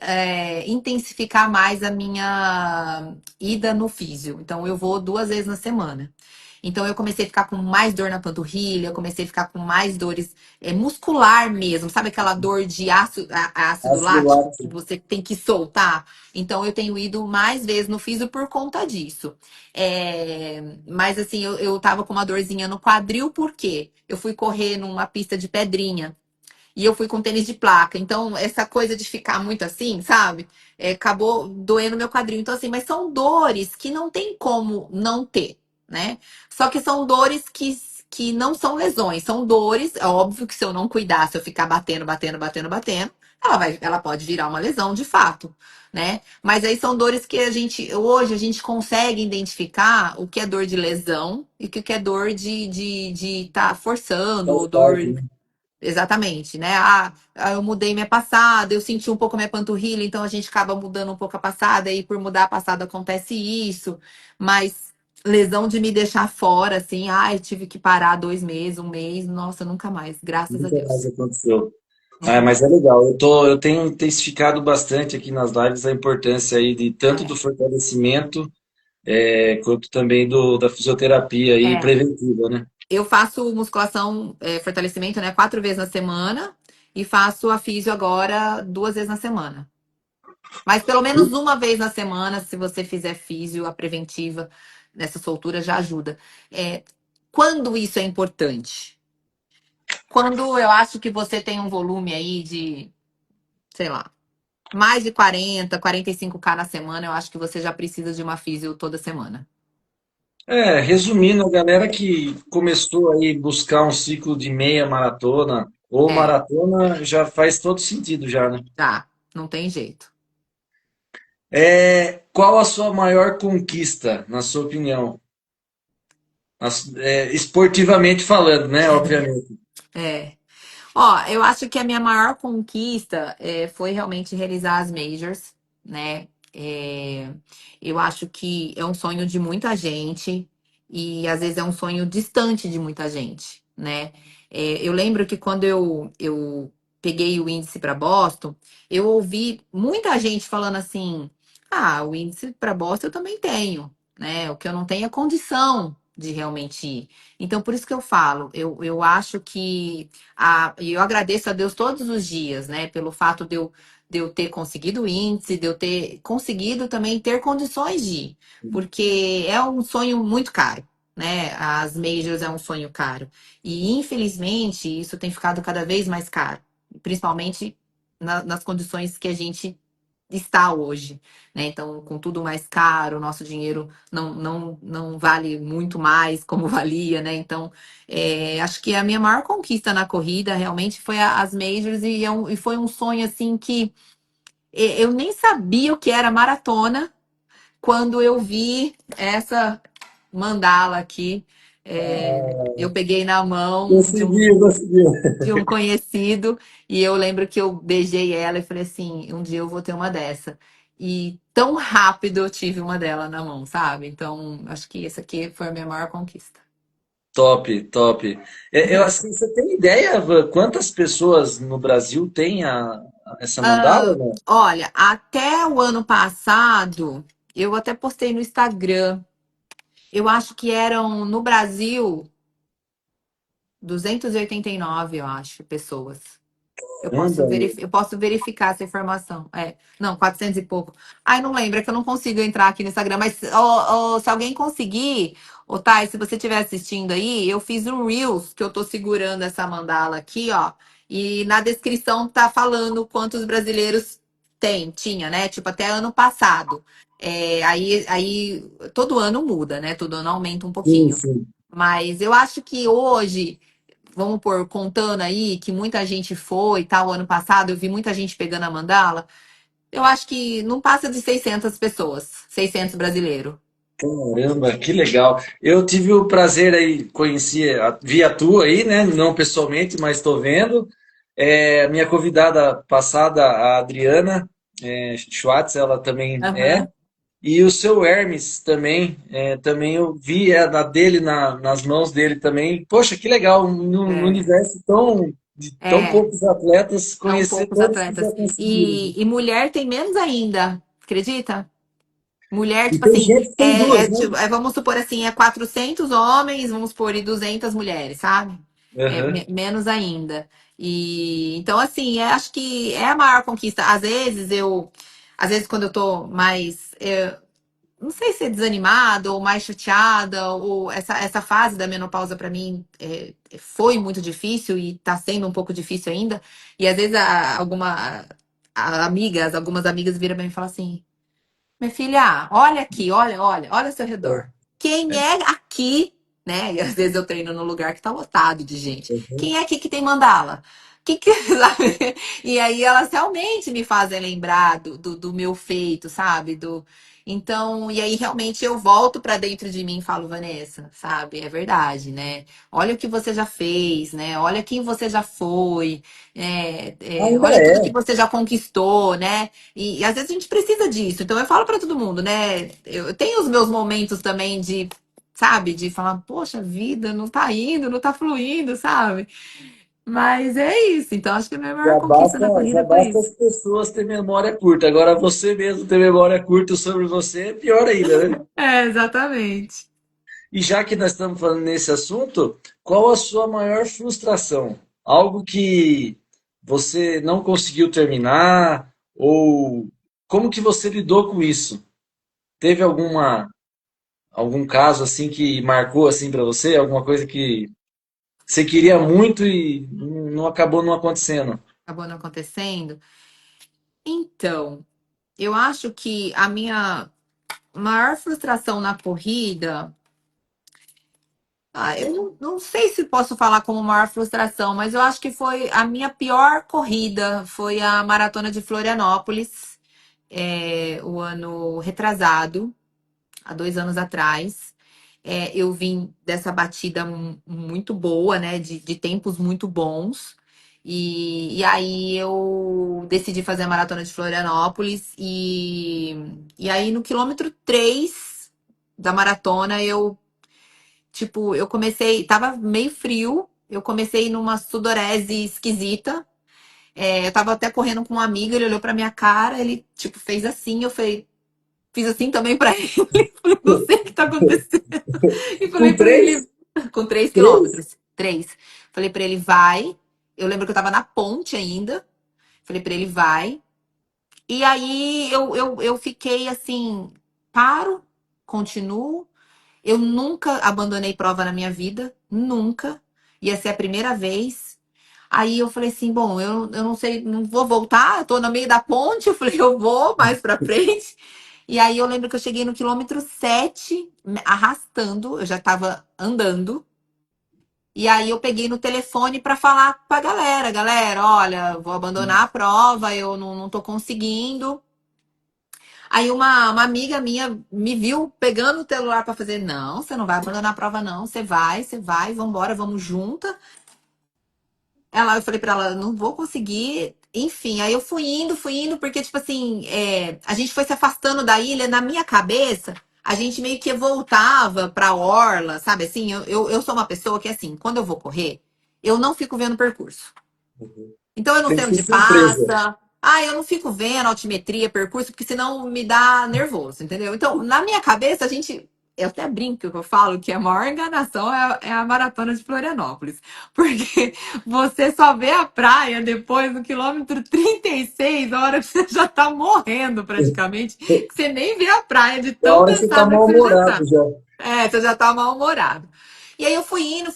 intensificar mais a minha ida no físio. Então eu vou 2 vezes na semana. Então eu comecei a ficar com mais dor na panturrilha, eu comecei a ficar com mais dores muscular mesmo, sabe aquela dor de ácido
Ácido
lático que
lático.
você tem que soltar? Então eu tenho ido mais vezes no físio por conta disso. Mas assim, eu tava com uma dorzinha no quadril, por quê? Eu fui correr numa pista de pedrinha. E eu fui com tênis de placa. Então, essa coisa de ficar muito assim, sabe? Acabou doendo meu quadril. Então, assim, mas são dores que não tem como não ter, né? Só que são dores que não são lesões. São dores, é óbvio que se eu não cuidar, se eu ficar batendo, batendo, batendo, batendo, ela pode virar uma lesão de fato, né? Mas aí são dores que hoje a gente consegue identificar o que é dor de lesão e o que é dor de tá forçando,
Faz
ou
parte,
dor.
né?
Exatamente, né? Eu mudei minha passada, eu senti um pouco minha panturrilha, então a gente acaba mudando um pouco a passada, e por mudar a passada acontece isso. Mas lesão de me deixar fora, assim, ai, tive que parar 2 meses, um mês, nossa, nunca mais, graças a
Nunca mais
Deus.
aconteceu. Ah,
Nunca
mas é
mais.
legal. Eu tenho intensificado bastante aqui nas lives a importância aí de tanto do
É,
fortalecimento, quanto também da fisioterapia aí
é.
preventiva, né?
Eu faço musculação, fortalecimento, né, 4 vezes na semana, e faço a físio agora 2 vezes na semana. Mas pelo menos uma vez na semana, se você fizer físio, a preventiva nessa soltura já ajuda. É, quando isso é importante? Quando eu acho que você tem um volume aí de, sei lá, mais de 45K na semana, eu acho que você já precisa de uma físio toda semana.
Resumindo, a galera que começou aí buscar um ciclo de meia maratona ou
É,
maratona já faz todo sentido já, né?
já, não tem jeito.
Qual a sua maior conquista, na sua opinião? Esportivamente falando, né? Obviamente.
É. Ó, eu acho que a minha maior conquista foi realmente realizar as majors, né? Eu acho que é um sonho de muita gente e às vezes é um sonho distante de muita gente, né? Eu lembro que quando eu peguei o índice para Boston, eu ouvi muita gente falando assim: ah, o índice para Boston eu também tenho, né? O que eu não tenho é condição de realmente ir. Então, por isso que eu falo, eu acho que e eu agradeço a Deus todos os dias, né? Pelo fato de eu ter conseguido o índice, de eu ter conseguido também ter condições de ir, porque é um sonho muito caro, né? As majors é um sonho caro. E infelizmente isso tem ficado cada vez mais caro, principalmente nas condições que a gente está hoje, né? Então, com tudo mais caro, o nosso dinheiro não vale muito mais como valia, né? Então, acho que a minha maior conquista na corrida realmente foi as majors, e foi um sonho assim que eu nem sabia o que era maratona quando eu vi essa mandala aqui. Eu peguei na mão
Conseguiu, conseguiu.
de um conhecido, e eu lembro que eu beijei ela e falei assim, um dia eu vou ter uma dessa. E tão rápido eu tive uma dela na mão, sabe? Então, acho que essa aqui foi a minha maior conquista.
Top, top. Assim, você tem ideia quantas pessoas no Brasil têm essa mandala,
Ah,
né?
olha, até o ano passado, eu até postei no Instagram. Eu acho que eram no Brasil. 289, eu acho, pessoas.
Caramba,
Eu posso verificar essa informação. Não, 400 e pouco. Ai, não lembro, é que eu não consigo entrar aqui no Instagram. Mas se alguém conseguir, ô Thay, se você estiver assistindo aí, eu fiz um Reels que eu tô segurando essa mandala aqui, ó. E na descrição tá falando quantos brasileiros tinha, né? Tipo, até ano passado. Aí todo ano muda, né? Todo ano aumenta um
sim,
pouquinho.
sim.
Mas eu acho que hoje vamos por contando aí que muita gente foi, tal, ano passado, eu vi muita gente pegando a mandala. Eu acho que não passa de 600 pessoas, 600 brasileiros.
Caramba, que legal. Eu tive o prazer aí, conheci via tua aí, né? Não pessoalmente, mas estou vendo. Minha convidada passada, a Adriana Schwartz, ela também é.
Aham.
E o seu Hermes também, também eu vi a dele nas mãos dele também. Poxa, que legal, no
É,
universo de tão
é,
poucos atletas,
são
conhecer
poucos
todos que já
atletas.
conseguiram.
E mulher tem menos ainda, acredita? Mulher,
E
tipo
tem
assim,
gente que tem duas, né?
vamos supor assim, 400 homens, vamos supor, e 200 mulheres, sabe?
Aham.
Menos ainda. E então, assim, acho que é a maior conquista. Às vezes quando eu tô mais, não sei se é desanimada ou mais chateada, ou essa fase da menopausa pra mim foi muito difícil e tá sendo um pouco difícil ainda. E às vezes algumas amigas viram pra mim e falam assim. Minha filha, olha aqui, olha ao seu redor. Quem é aqui, né? E às vezes eu treino num lugar que tá lotado de gente. Quem é aqui que tem mandala? Sabe? E aí elas realmente me fazem lembrar do meu feito, sabe? Então, e aí realmente eu volto pra dentro de mim e falo, Vanessa, sabe? É verdade, né? Olha o que você já fez, né? Olha quem você já foi,
Ainda
olha tudo que
é.
você já conquistou, né? E às vezes a gente precisa disso. Então eu falo pra todo mundo, né? Eu tenho os meus momentos também de, sabe, de falar, poxa, a vida não tá indo, não tá fluindo, sabe? Mas é isso. Então acho que a minha maior conquista na
Já
corrida foi
basta
isso.
as pessoas ter memória curta. Agora você mesmo ter memória curta sobre você é pior ainda, né?
Exatamente.
E já que nós estamos falando nesse assunto, qual a sua maior frustração? Algo que você não conseguiu terminar ou como que você lidou com isso? Teve algum caso assim que marcou assim para você, alguma coisa que você queria muito e não acabou não acontecendo?
Acabou não acontecendo. Então, eu acho que a minha maior frustração na corrida. Eu não sei se posso falar como maior frustração, mas eu acho que foi a minha pior corrida, foi a maratona de Florianópolis, o ano retrasado, há 2 anos atrás. Eu vim dessa batida muito boa, né, de tempos muito bons. E aí eu decidi fazer a maratona de Florianópolis e aí no quilômetro 3 da maratona eu comecei, tava meio frio, eu comecei numa sudorese esquisita. Eu tava até correndo com um amigo, ele olhou pra minha cara, ele, tipo, fez assim, fiz assim também pra ele. Falei, não sei o que tá acontecendo. E falei
Com
pra ele,
três?
com 3 quilômetros,
Três?
3. Falei pra ele, vai. Eu lembro que eu tava na ponte ainda. Falei pra ele, vai. E aí eu fiquei assim, paro, continuo. Eu nunca abandonei prova na minha vida, nunca. Ia ser a primeira vez. Aí eu falei assim, bom, eu não sei, não vou voltar, eu tô no meio da ponte. Eu falei, eu vou mais pra frente. E aí eu lembro que eu cheguei no quilômetro 7 arrastando, eu já tava andando. E aí eu peguei no telefone pra falar pra galera, olha, vou abandonar a prova, eu não tô conseguindo. Aí uma amiga minha me viu pegando o celular para fazer, não, você não vai abandonar a prova, não. Você vai, vambora, vamos junta. Eu falei para ela, não vou conseguir. Enfim, aí eu fui indo, porque, tipo assim, a gente foi se afastando da ilha, na minha cabeça, a gente meio que voltava pra orla, sabe? Assim, eu sou uma pessoa que, assim, quando eu vou correr, eu não fico vendo o percurso. Então eu não
Tem que
sei
ser
onde
surpresa.
passa. Eu não fico vendo altimetria, percurso, porque senão me dá nervoso, entendeu? Então, na minha cabeça, a gente. eu até brinco que eu falo que a maior enganação é a maratona de Florianópolis. Porque você só vê a praia depois do quilômetro 36, a hora que você já tá morrendo praticamente, que você nem vê a praia de
É a
tão
hora que você tá
cansada que você já
mal-humorado
tá.
já.
É, você já tá mal-humorado. E aí eu fui indo.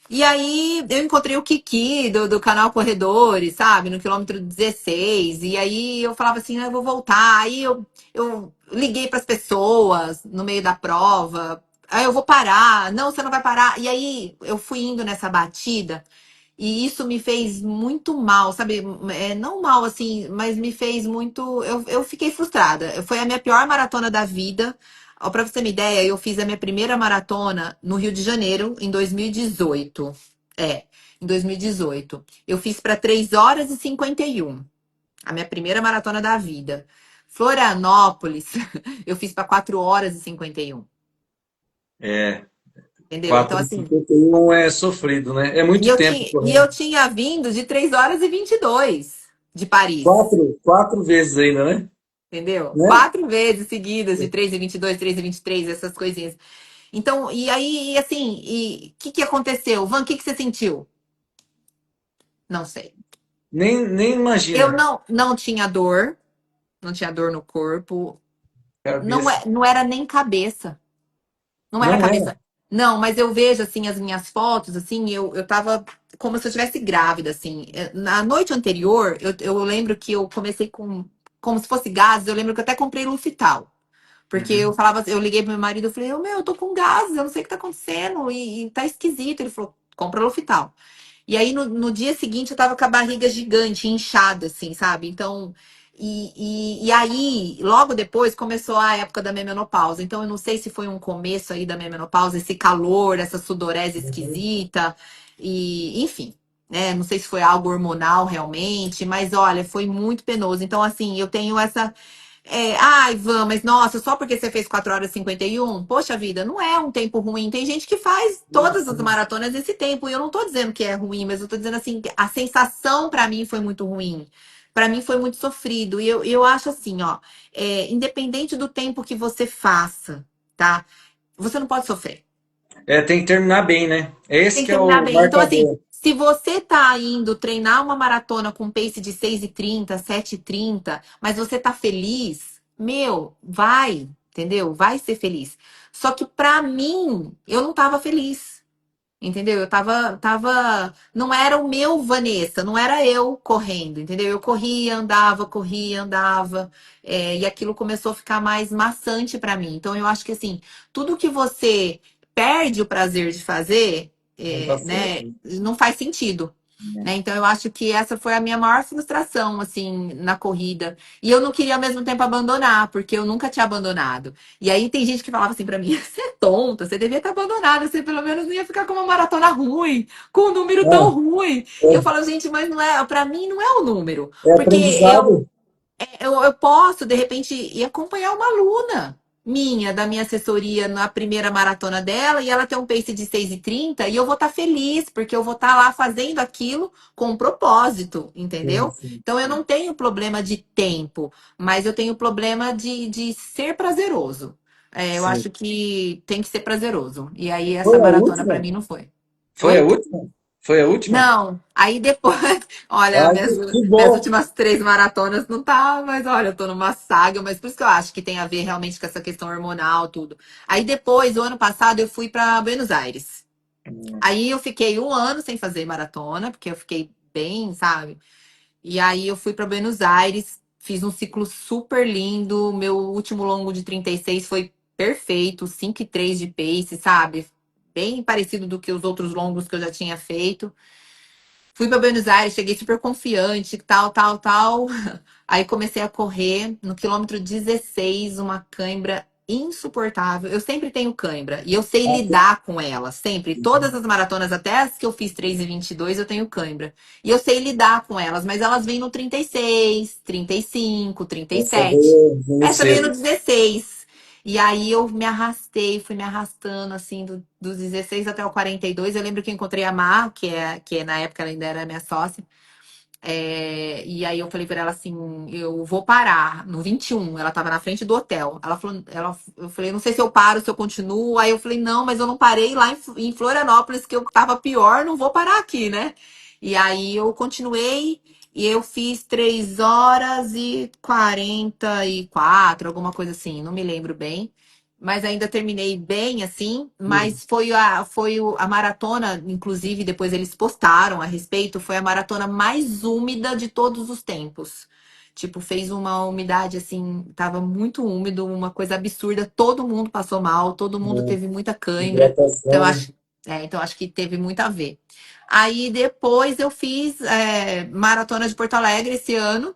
E aí eu encontrei o Kiki do canal Corredores, sabe? No quilômetro 16. E aí eu falava assim, ah, eu vou voltar. Aí eu liguei para as pessoas no meio da prova. Aí eu vou parar. Não, você não vai parar. E aí eu fui indo nessa batida. E isso me fez muito mal, sabe? É, não mal assim, mas me fez muito. Eu fiquei frustrada. Foi a minha pior maratona da vida. Ó, pra você ter uma ideia, eu fiz a minha primeira maratona no Rio de Janeiro em 2018. É, em 2018. Eu fiz para 3 horas e 51. A minha primeira maratona da vida. Florianópolis, eu fiz para 4 horas e 51.
É,
Entendeu? Então, assim.
4,51 é sofrido, né? É
E
muito
eu
tempo
tinha, e
correndo.
eu tinha vindo de 3 horas e 22 de Paris.
Quatro vezes ainda, né?
Entendeu?
Né?
4 vezes seguidas de 3:22, 3:23, essas coisinhas. Então, e aí, e assim, e o que aconteceu? Van, o que você sentiu? Não sei.
Nem
Eu
imagina.
não tinha dor, não tinha dor no corpo. Não,
Cabeça.
não era nem cabeça. Não era
Não é.
cabeça. Não, mas eu vejo, assim, as minhas fotos, assim, eu tava como se eu estivesse grávida, assim. Na noite anterior, eu lembro que eu comecei com, como se fosse gases, eu lembro que eu até comprei Lufital. Porque eu
Uhum.
falava, eu liguei pro meu marido, eu falei, eu tô com gases, eu não sei o que tá acontecendo, e tá esquisito. Ele falou, compra Lufital. E aí no dia seguinte eu tava com a barriga gigante, inchada, assim, sabe? Então, e aí, logo depois começou a época da minha menopausa. Então, eu não sei se foi um começo aí da minha menopausa, esse calor, essa sudorese esquisita, e enfim. Né? Não sei se foi algo hormonal realmente, mas olha, foi muito penoso. Então, assim, eu tenho essa ai, Ivan, mas nossa, só porque você fez 4 horas e 51? Poxa vida, não é um tempo ruim. Tem gente que faz todas as maratonas nesse tempo. E eu não tô dizendo que é ruim, mas eu tô dizendo assim, que a sensação pra mim foi muito ruim. Pra mim foi muito sofrido. E eu acho assim, ó, independente do tempo que você faça, tá? Você não pode sofrer.
É, tem que terminar bem, né? É esse
Tem que
que é
terminar
o
bem. Então, assim,
marcador.
se você tá indo treinar uma maratona com pace de 6:30, 7:30, mas você tá feliz, meu, vai, entendeu? Vai ser feliz. Só que pra mim, eu não tava feliz. Entendeu? Eu tava. Não era o meu Vanessa, não era eu correndo, entendeu? Eu corria, andava, e aquilo começou a ficar mais maçante pra mim. Então, eu acho que assim, tudo que você perde o prazer de fazer,
Não tá
né,
certo.
não faz sentido. Né? Então, eu acho que essa foi a minha maior frustração, assim, na corrida. E eu não queria ao mesmo tempo abandonar, porque eu nunca tinha abandonado. E aí tem gente que falava assim pra mim, você é tonta, você devia ter abandonado, você pelo menos não ia ficar com uma maratona ruim, com um número tão
É,
ruim. E eu falo, gente, mas não é, pra mim não é o número,
é
porque
aprendizado.
eu posso, de repente, ir acompanhar uma aluna minha, da minha assessoria, na primeira maratona dela, e ela tem um pace de 6:30 e eu vou estar feliz, porque eu vou estar lá fazendo aquilo com um propósito,
Sim,
entendeu?
sim,
Então, eu
sim.
não tenho problema de tempo, mas eu tenho problema de ser prazeroso. Eu
Sim.
acho que tem que ser prazeroso. E aí,
Foi
essa
a
maratona
última?
para mim não foi.
Foi a
Oi?
última? Foi a última?
Não, aí depois, olha,
Ah, que
minhas
bom.
últimas 3 maratonas não tá, mas olha, eu tô numa saga, mas por isso que eu acho que tem a ver realmente com essa questão hormonal, tudo. Aí depois, o ano passado, eu fui para Buenos Aires. Aí eu fiquei 1 ano sem fazer maratona, porque eu fiquei bem, sabe? E aí eu fui para Buenos Aires, fiz um ciclo super lindo, meu último longo de 36 foi perfeito, 5:03 de pace, sabe? Bem parecido do que os outros longos que eu já tinha feito. Fui para Buenos Aires, cheguei super confiante, tal, tal, tal. Aí comecei a correr no quilômetro 16, uma cãibra insuportável. Eu sempre tenho cãibra e eu sei
Ah,
lidar com ela, sempre. Todas as maratonas, até as que eu fiz 3:22, eu tenho cãibra. E eu sei lidar com elas, mas elas vêm no 36, 35,
essa
37.
veio
Essa veio no
cedo.
16. E aí eu me arrastei, fui me arrastando assim dos 16 até o 42. Eu lembro que eu encontrei a Mar, que na época ela ainda era minha sócia. E aí eu falei para ela assim, eu vou parar no 21. Ela tava na frente do hotel. Ela falou, eu falei, não sei se eu paro, se eu continuo. Aí eu falei, não, mas eu não parei lá em Florianópolis, que eu tava pior, não vou parar aqui, né? E aí eu continuei e eu fiz 3 horas e 44, alguma coisa assim, não me lembro bem. Mas ainda terminei bem, assim. Mas foi a maratona, inclusive, depois eles postaram a respeito, foi a maratona mais úmida de todos os tempos. Tipo, fez uma umidade assim, tava muito úmido, uma coisa absurda. Todo mundo passou mal, todo mundo
Né?
teve muita cãibra. Então,
Hidratação, né?
acho que teve muito a ver. Aí depois eu fiz maratona de Porto Alegre esse ano.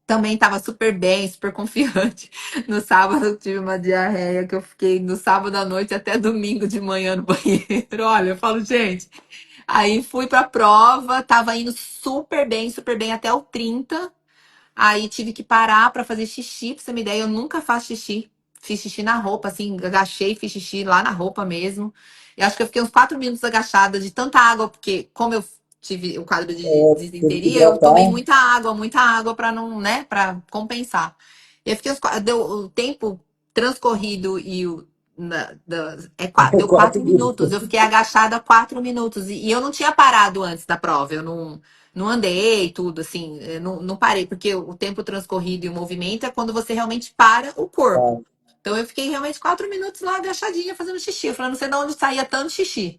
Também estava super bem, super confiante. No sábado eu tive uma diarreia que eu fiquei no sábado à noite até domingo de manhã no banheiro. Olha, eu falo, gente. Aí fui pra prova, tava indo super bem até o 30. Aí tive que parar pra fazer xixi, pra você ter uma ideia. Eu nunca faço xixi. Fiz xixi na roupa, assim, agachei, e fiz xixi lá na roupa mesmo. Eu acho que eu fiquei uns 4 minutos agachada de tanta água, porque como eu tive o quadro de
Teve que
disenteria, eu tomei
hidratar.
muita água pra não, né, para compensar. Eu fiquei deu o tempo transcorrido e deu
4
4 minutos.
minutos.
Eu fiquei agachada 4 minutos. E eu não tinha parado antes da prova. Eu não andei, tudo, assim, eu não parei, porque o tempo transcorrido e o movimento é quando você realmente para o corpo.
Tá.
Então eu fiquei realmente 4 minutos lá agachadinha fazendo xixi. Eu falei, não sei de onde saía tanto xixi.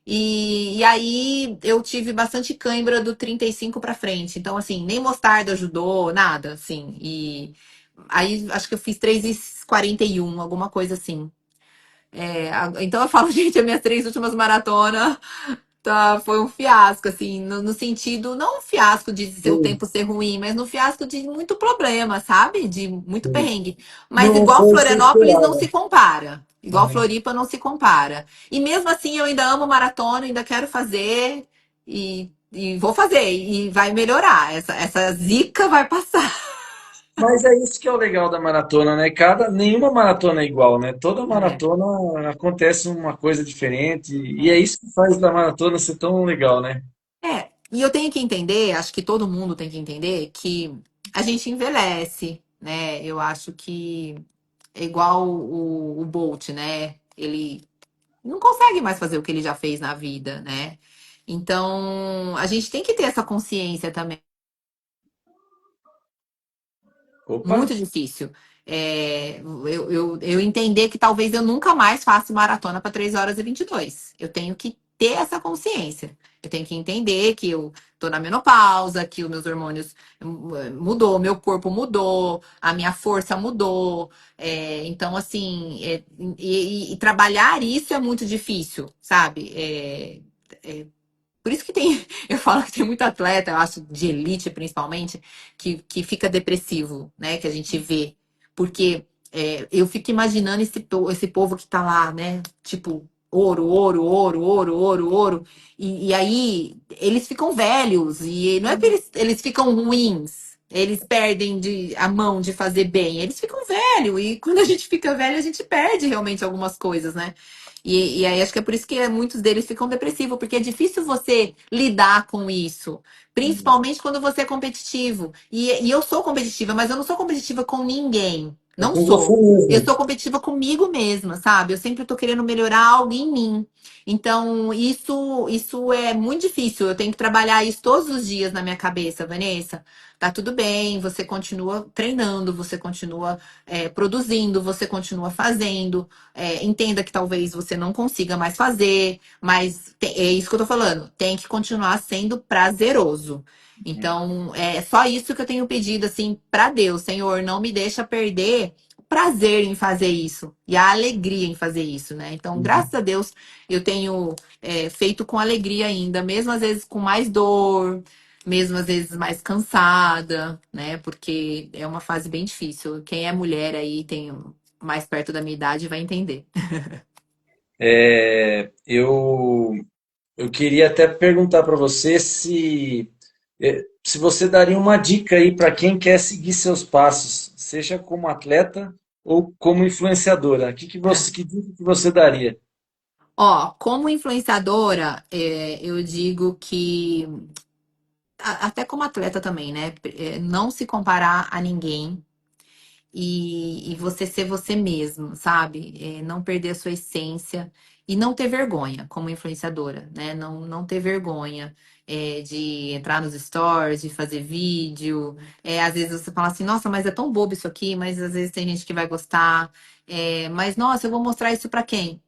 E aí eu tive bastante cãibra do 35 para frente. Então, assim, nem mostarda ajudou, nada, assim. E aí acho que eu fiz 3:41, alguma coisa assim. Então eu falo, gente, as minhas 3 últimas maratonas. Tá, foi um fiasco, assim, no sentido, não um fiasco de seu
Sim,
tempo ser ruim, mas no fiasco de muito problema, sabe? De muito
sim.
perrengue. Mas
Não
igual
foi o que você
Florianópolis não
esperava.
se compara. Igual
Uhum.
Floripa não se compara. E mesmo assim eu ainda amo maratona, ainda quero fazer e vou fazer. E vai melhorar. Essa zica vai passar.
Mas é isso que é o legal da maratona, né? Nenhuma maratona é igual, né? Toda
É.
maratona acontece uma coisa diferente e é isso que faz da maratona ser tão legal, né?
E eu tenho que entender, acho que todo mundo tem que entender que a gente envelhece, né? Eu acho que é igual o Bolt, né? Ele não consegue mais fazer o que ele já fez na vida, né? Então, a gente tem que ter essa consciência também.
Opa!
Muito difícil. Eu entender que talvez eu nunca mais faça maratona para 3 horas e 22. Eu tenho que ter essa consciência. Eu tenho que entender que eu tô na menopausa, que os meus hormônios mudou, meu corpo mudou, a minha força mudou. Então, assim, e trabalhar isso é muito difícil, sabe? Por isso que tem, eu falo que tem muito atleta, eu acho, de elite principalmente, que fica depressivo, né? Que a gente vê. Porque eu fico imaginando esse povo que tá lá, né? Tipo, ouro, ouro, ouro, ouro, ouro, ouro. E aí eles ficam velhos, e não é que eles ficam ruins. Eles perdem a mão de fazer bem, eles ficam velhos, e quando a gente fica velho, a gente perde realmente algumas coisas, né? E aí acho que é por isso que muitos deles ficam depressivos, porque é difícil você lidar com isso. Principalmente quando você é competitivo. E eu sou competitiva, mas eu não sou competitiva com ninguém.
É
Não
com você
sou. Eu
mesmo.
sou competitiva comigo mesma, sabe? Eu sempre tô querendo melhorar algo em mim. Então, isso é muito difícil. Eu tenho que trabalhar isso todos os dias na minha cabeça, Vanessa. Tá tudo bem, você continua treinando, você continua produzindo, você continua fazendo. Entenda que talvez você não consiga mais fazer, mas é isso que eu tô falando. Tem que continuar sendo prazeroso. Então, é só isso que eu tenho pedido, assim, para Deus. Senhor, não me deixa perder o prazer em fazer isso e a alegria em fazer isso, né? Então,
Uhum.
graças a Deus, eu tenho feito com alegria ainda, mesmo às vezes com mais dor, mesmo às vezes mais cansada, né? Porque é uma fase bem difícil. Quem é mulher aí tem mais perto da minha idade vai entender.
Eu queria até perguntar para você se você daria uma dica aí para quem quer seguir seus passos, seja como atleta ou como influenciadora. Que dica que você daria?
Ó, como influenciadora, eu digo que até como atleta também, né? Não se comparar a ninguém e você ser você mesmo, sabe? Não perder a sua essência e não ter vergonha como influenciadora, né? Não ter vergonha de entrar nos stories, de fazer vídeo. Às vezes você fala assim, nossa, mas é tão bobo isso aqui, mas às vezes tem gente que vai gostar. Mas, nossa, eu vou mostrar isso pra quem?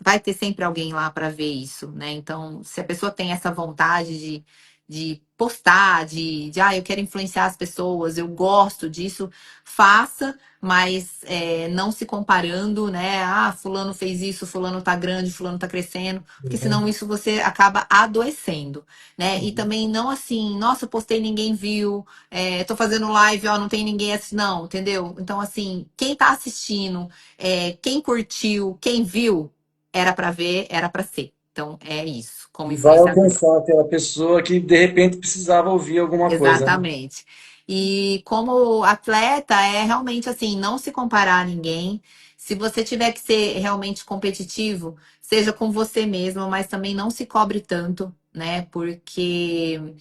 Vai ter sempre alguém lá para ver isso, né? Então, se a pessoa tem essa vontade de postar, eu quero influenciar as pessoas, eu gosto disso, faça, mas não se comparando, né? Ah, fulano fez isso, fulano tá grande, fulano tá crescendo, porque senão
Uhum.
isso você acaba adoecendo, né? E também não assim, nossa, postei, ninguém viu, tô fazendo live, ó, não tem ninguém assim, não, entendeu? Então, assim, quem tá assistindo, quem curtiu, quem viu, era para ver, era para ser. Então, é isso, como
E vai
influenciador.
alcançar aquela pessoa que de repente precisava ouvir alguma coisa, né?
Exatamente. E como atleta, é realmente assim, não se comparar a ninguém. Se você tiver que ser realmente competitivo, seja com você mesmo, mas também não se cobre tanto, né? Porque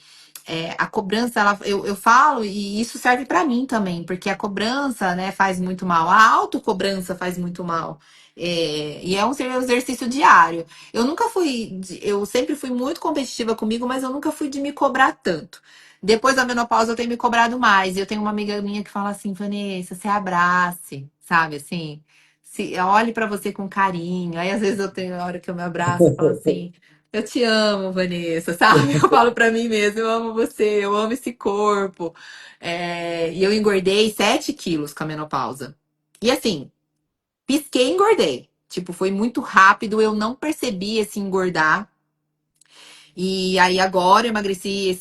a cobrança, eu falo, e isso serve para mim também, porque a cobrança, né, faz muito mal, a autocobrança faz muito mal. E é um exercício diário. Eu sempre fui muito competitiva comigo, mas eu nunca fui de me cobrar tanto. Depois da menopausa, eu tenho me cobrado mais. E eu tenho uma amiga minha que fala assim, Vanessa, se abrace, sabe assim? Olhe para você com carinho. Aí, às vezes, eu tenho a hora que eu me abraço e falo assim. Eu te amo, Vanessa, sabe? Eu falo pra mim mesma, eu amo você, eu amo esse corpo. E eu engordei 7 quilos com a menopausa. E assim, pisquei e engordei. Tipo, foi muito rápido, eu não percebi esse engordar. E aí agora eu emagreci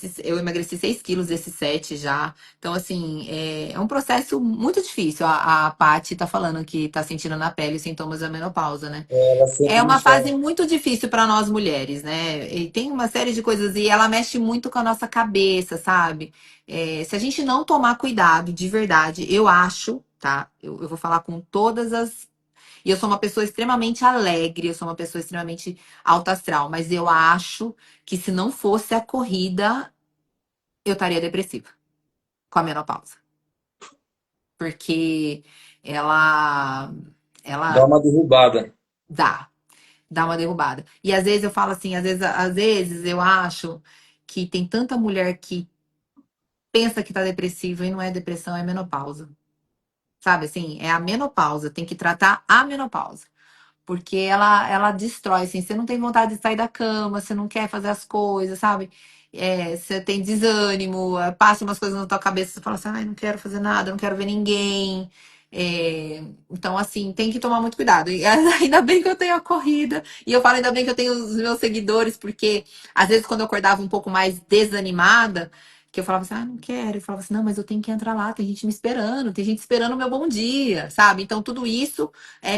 6 quilos desses 7 já. Então, assim, é um processo muito difícil. A Paty tá falando que tá sentindo na pele os sintomas da menopausa, né?
Ela
É
sempre me
uma fase
fala.
muito difícil para nós mulheres, né? E tem uma série de coisas e ela mexe muito com a nossa cabeça, sabe? Se a gente não tomar cuidado, de verdade, eu acho, tá? Eu vou falar com todas as. E eu sou uma pessoa extremamente alegre, eu sou uma pessoa extremamente alta astral, mas eu acho que se não fosse a corrida, eu estaria depressiva com a menopausa. Porque ela,
Dá
ela
uma derrubada.
dá. Dá uma derrubada. E às vezes eu falo assim, às vezes eu acho que tem tanta mulher que pensa que tá depressiva e não é depressão, é menopausa. Sabe assim, é a menopausa, tem que tratar a menopausa. Porque ela destrói, assim, você não tem vontade de sair da cama, você não quer fazer as coisas, sabe? Você tem desânimo, passa umas coisas na tua cabeça, você fala assim, ai, não quero fazer nada, não quero ver ninguém. Então, assim, tem que tomar muito cuidado. E ainda bem que eu tenho a corrida. E eu falo, ainda bem que eu tenho os meus seguidores, porque às vezes quando eu acordava um pouco mais desanimada, que eu falava assim, ah, não quero. Eu falava assim, não, mas eu tenho que entrar lá, tem gente me esperando, tem gente esperando o meu bom dia, sabe? Então, tudo isso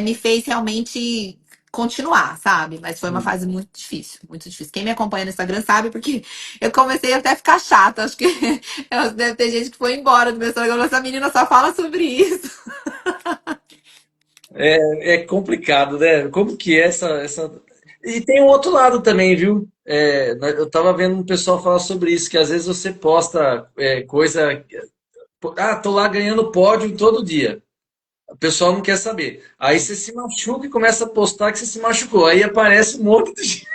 me fez realmente continuar, sabe? Mas foi uma
Sim.
fase muito difícil, muito difícil. Quem me acompanha no Instagram sabe, porque eu comecei até a ficar chata. Acho que deve ter gente que foi embora do meu Instagram. Essa menina só fala sobre isso.
É complicado, né? Como que é essa. E tem um outro lado também, viu? Eu tava vendo um pessoal falar sobre isso, que às vezes você posta coisa. Ah, tô lá ganhando pódio todo dia. O pessoal não quer saber. Aí você se machuca e começa a postar que você se machucou. Aí aparece um monte de gente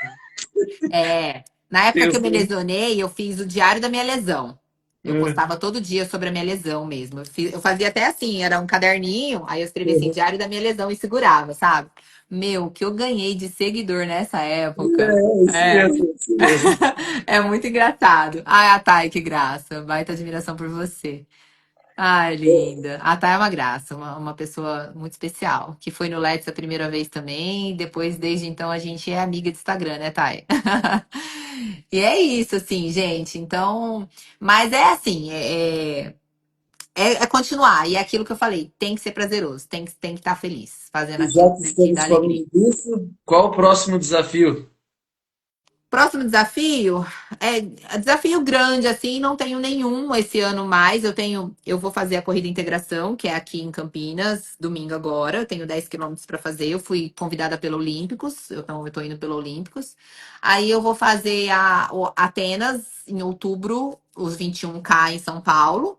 Na época que eu me
pensando.
lesionei, eu fiz o diário da minha lesão. Eu
"Hum,
postava todo dia sobre a minha lesão mesmo. Eu fazia até assim, era um caderninho, aí eu escrevia assim, diário da minha lesão e segurava, sabe? Meu, o que eu ganhei de seguidor nessa época.
isso
É.
mesmo, isso mesmo."
É muito engraçado. Ai, a Thay, que graça. Baita admiração por você. Ai, linda. A Thay é uma graça, uma pessoa muito especial. Que foi no Let's a primeira vez também. Depois, desde então, a gente é amiga de Instagram, né, Thay? E é isso, assim, gente. Então, mas é assim, é continuar. E é aquilo que eu falei, tem que ser prazeroso, tem que estar feliz, fazendo
E já
aquilo
que
que dá
estamos
alegria.
falando disso, qual o próximo desafio?
Próximo desafio é desafio grande, assim, não tenho nenhum esse ano mais. Eu vou fazer a corrida integração, que é aqui em Campinas, domingo agora. Eu tenho 10 quilômetros para fazer. Eu fui convidada pelo Olímpicos, então eu tô indo pelo Olímpicos. Aí eu vou fazer o Atenas em outubro, os 21K em São Paulo.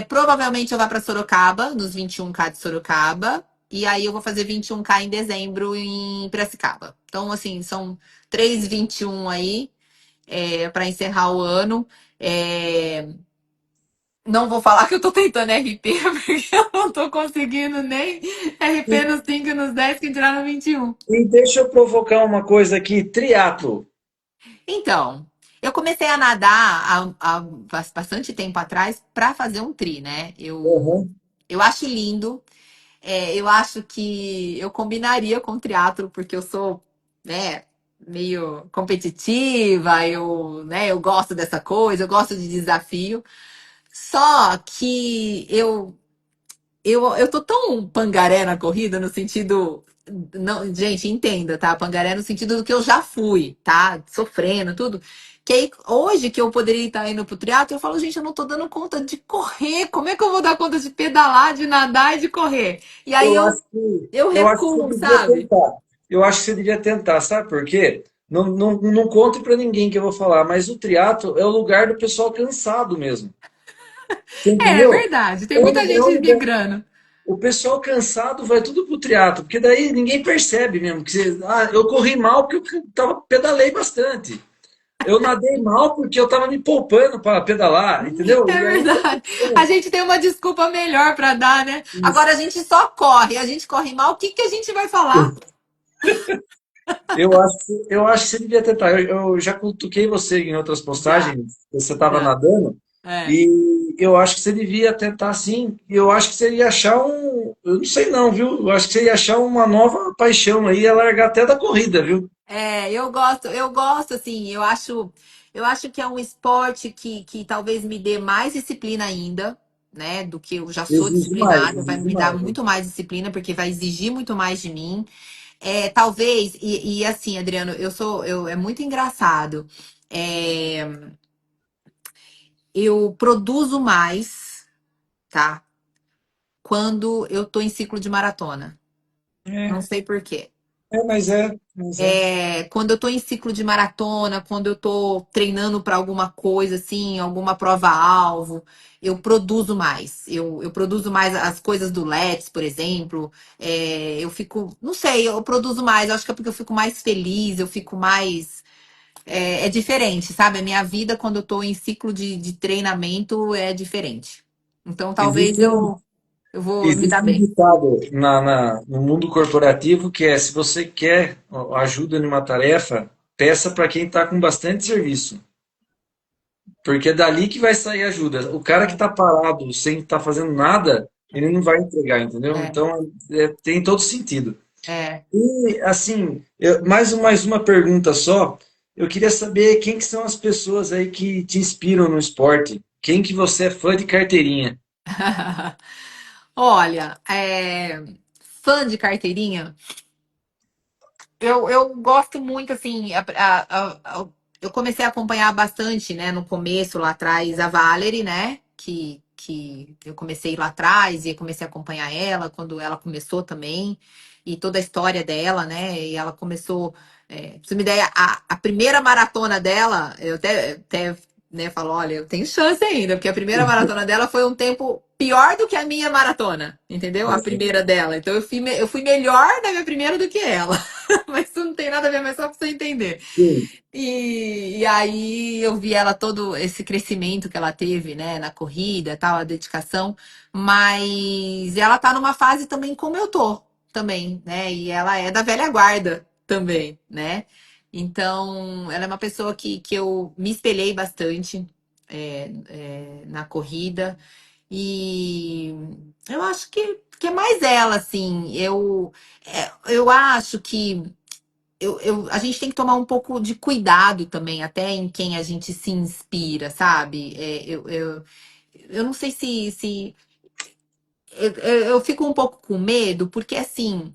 Provavelmente eu vá para Sorocaba, nos 21K de Sorocaba. E aí eu vou fazer 21K em dezembro em Piracicaba. Então, assim, são 3 21 aí para encerrar o ano. É, não vou falar que eu tô tentando RP, porque eu não tô conseguindo nem RP
E,
nos 5 e nos 10 que entrar no 21.
e deixa eu provocar uma coisa aqui, triatlo.
Então, eu comecei a nadar há bastante tempo atrás para fazer um tri, né?
Uhum.
Eu acho lindo. Eu acho que eu combinaria com triatlo, porque eu sou, né, meio competitiva, eu gosto dessa coisa, eu gosto de desafio. Só que eu tô tão pangaré na corrida no sentido. Não, gente, entenda, tá? Pangaré no sentido do que eu já fui, tá? Sofrendo, tudo. Que aí, hoje que eu poderia estar indo pro triatlo, eu falo, gente, eu não tô dando conta de correr. Como é que eu vou dar conta de pedalar, de nadar e de correr? E aí
Eu
eu,
acho que,
eu
eu acho que você
recuo,
devia
sabe?
tentar. Eu acho que você devia tentar, sabe por quê? Não conte para ninguém que eu vou falar, mas o triatlo é o lugar do pessoal cansado mesmo. Você
É
entendeu?
verdade, tem
É
muita
um
gente
lugar.
migrando.
O pessoal cansado vai tudo pro triatlo, porque daí ninguém percebe mesmo que eu corri mal porque pedalei bastante. Eu nadei mal porque eu tava me poupando para pedalar, entendeu?
É
E aí
verdade. A gente tem uma desculpa melhor para dar, né? Agora a gente só corre, a gente corre mal, o que que a gente vai falar?
eu acho que você devia tentar. Eu já cutuquei você em outras
Já,
postagens, você estava
já.
nadando,
É.
e eu acho que você devia tentar sim. E eu acho que você ia achar um. Eu não sei não, viu? Eu acho que você ia achar uma nova paixão aí, ia largar até da corrida, viu?
Eu gosto, assim, eu acho que é um esporte que talvez me dê mais disciplina ainda, né, do que eu já sou disciplinada, vai
Exige
me dar
mais, né?
muito mais disciplina, porque vai exigir muito mais de mim. Talvez, e assim, Adriano, é muito engraçado. É, eu produzo mais, tá, quando eu tô em ciclo de maratona. Não
É,
sei por quê.
mas é.
Quando eu tô em ciclo de maratona, quando eu tô treinando para alguma coisa, assim, alguma prova-alvo, eu produzo mais. Eu produzo mais as coisas do Let's, por exemplo. Eu fico, não sei, eu produzo mais. Eu acho que é porque eu fico mais feliz, eu fico mais. É diferente, sabe? A minha vida, quando eu tô em ciclo de treinamento, é diferente. Então, talvez
Existe um,
eu vou me dar
existe um
bem.
ditado no mundo corporativo que é: se você quer ajuda em uma tarefa, peça para quem está com bastante serviço. Porque é dali que vai sair ajuda. O cara que
É,
está parado, sem estar fazendo nada, ele não vai entregar, entendeu?
é,
Então, tem todo sentido.
é.
E, assim, mais uma pergunta só. Eu queria saber quem que são as pessoas aí que te inspiram no esporte. Quem que você é fã de carteirinha?
Olha, fã de carteirinha, eu gosto muito, assim, eu comecei a acompanhar bastante, né, no começo, lá atrás, a Valerie, né, que eu comecei lá atrás e comecei a acompanhar ela quando ela começou também, e toda a história dela, né, e ela começou, pra você me ideia, a primeira maratona dela, eu até né, falo, olha, eu tenho chance ainda, porque a primeira maratona dela foi um tempo pior do que a minha maratona, entendeu? A primeira dela. Então eu fui melhor na minha primeira do que ela. Mas isso não tem nada a ver, mas só pra você entender.
Sim,
E aí eu vi ela todo esse crescimento que ela teve, né, na corrida, tal, a dedicação, mas ela tá numa fase também como eu tô, também, né? E ela é da velha guarda também, né? Então, ela é uma pessoa que eu me espelhei bastante na corrida. E eu acho que é mais ela, assim. Eu acho que a gente tem que tomar um pouco de cuidado também, até em quem a gente se inspira, sabe? Eu não sei se eu fico um pouco com medo, porque assim.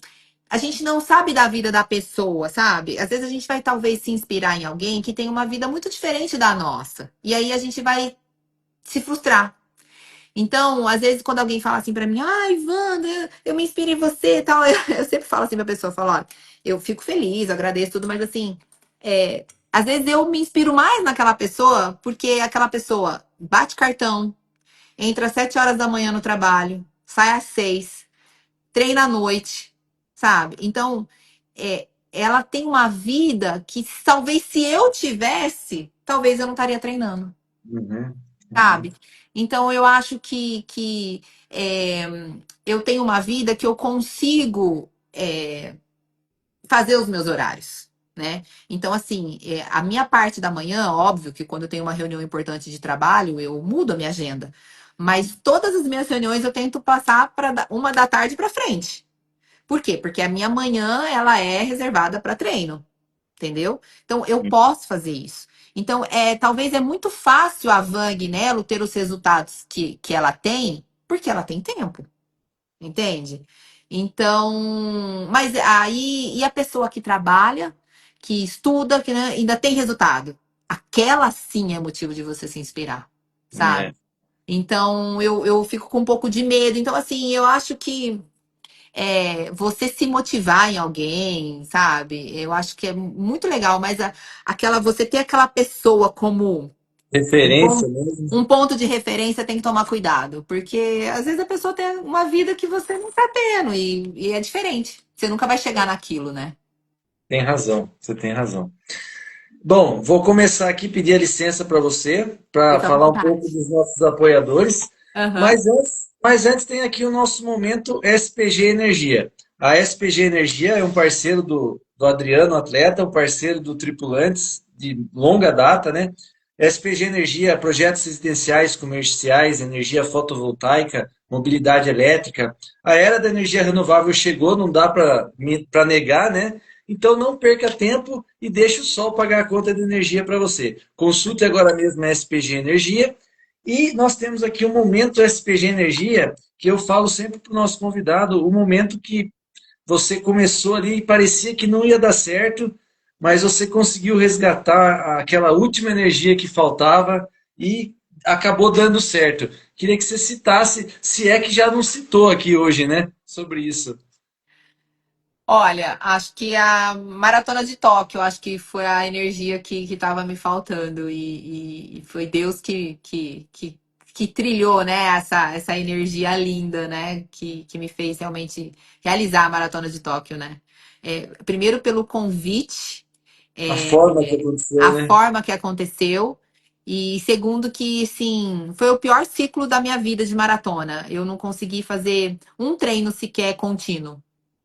a gente não sabe da vida da pessoa, sabe? Às vezes a gente vai talvez se inspirar em alguém que tem uma vida muito diferente da nossa. E aí a gente vai se frustrar. Então, às vezes, quando alguém fala assim pra mim, ai, Wanda, eu me inspiro em você e tal, eu sempre falo assim pra pessoa, falo, ó, eu fico feliz, agradeço tudo, mas assim, às vezes eu me inspiro mais naquela pessoa, porque aquela pessoa bate cartão, entra às 7 horas da manhã no trabalho, sai às 6, treina à noite, sabe? Então, ela tem uma vida que talvez se eu tivesse, talvez eu não estaria treinando,
Uhum, uhum.
sabe? Então, eu acho que eu tenho uma vida que eu consigo fazer os meus horários. Né? Então, assim, a minha parte da manhã, óbvio que quando eu tenho uma reunião importante de trabalho, eu mudo a minha agenda. Mas todas as minhas reuniões eu tento passar para 1 da tarde para frente. Por quê? Porque a minha manhã ela é reservada para treino, entendeu? Então eu posso fazer isso. Então, talvez é muito fácil a Van Guinello ter os resultados que ela tem, porque ela tem tempo, entende? Então, mas aí, e a pessoa que trabalha, que estuda, que né, ainda tem resultado? Aquela sim é motivo de você se inspirar,
É,
sabe? Então, eu fico com um pouco de medo. Então, assim, eu acho que você se motivar em alguém, sabe? Eu acho que é muito legal, mas você ter aquela pessoa como um
referência
ponto,
mesmo.
um ponto de referência tem que tomar cuidado, porque às vezes a pessoa tem uma vida que você não tá tendo e é diferente. Você nunca vai chegar naquilo, né?
Tem razão, você tem razão. Bom, vou começar aqui pedir a licença para você, para
Fica à
falar um pouco
vontade.
dos nossos apoiadores.
Aham.
Mas antes tem aqui o nosso momento SPG Energia. A SPG Energia é um parceiro do Adriano Atleta, um parceiro do Tripulantes de longa data, né? SPG Energia, projetos residenciais, comerciais, energia fotovoltaica, mobilidade elétrica. A era da energia renovável chegou, não dá para negar, né? Então não perca tempo e deixe o sol pagar a conta de energia para você. Consulte agora mesmo a SPG Energia. E nós temos aqui o momento SPG Energia, que eu falo sempre para o nosso convidado, o momento que você começou ali e parecia que não ia dar certo, mas você conseguiu resgatar aquela última energia que faltava e acabou dando certo. Queria que você citasse, se é que já não citou aqui hoje, né, sobre isso.
Olha, acho que a Maratona de Tóquio, acho que foi a energia que estava me faltando e foi Deus que trilhou, né, essa energia linda, né, que me fez realmente realizar a Maratona de Tóquio, né. Primeiro pelo convite,
A
é,
forma que aconteceu,
a
né?
forma que aconteceu e segundo que, sim, foi o pior ciclo da minha vida de maratona. Eu não consegui fazer um treino sequer contínuo.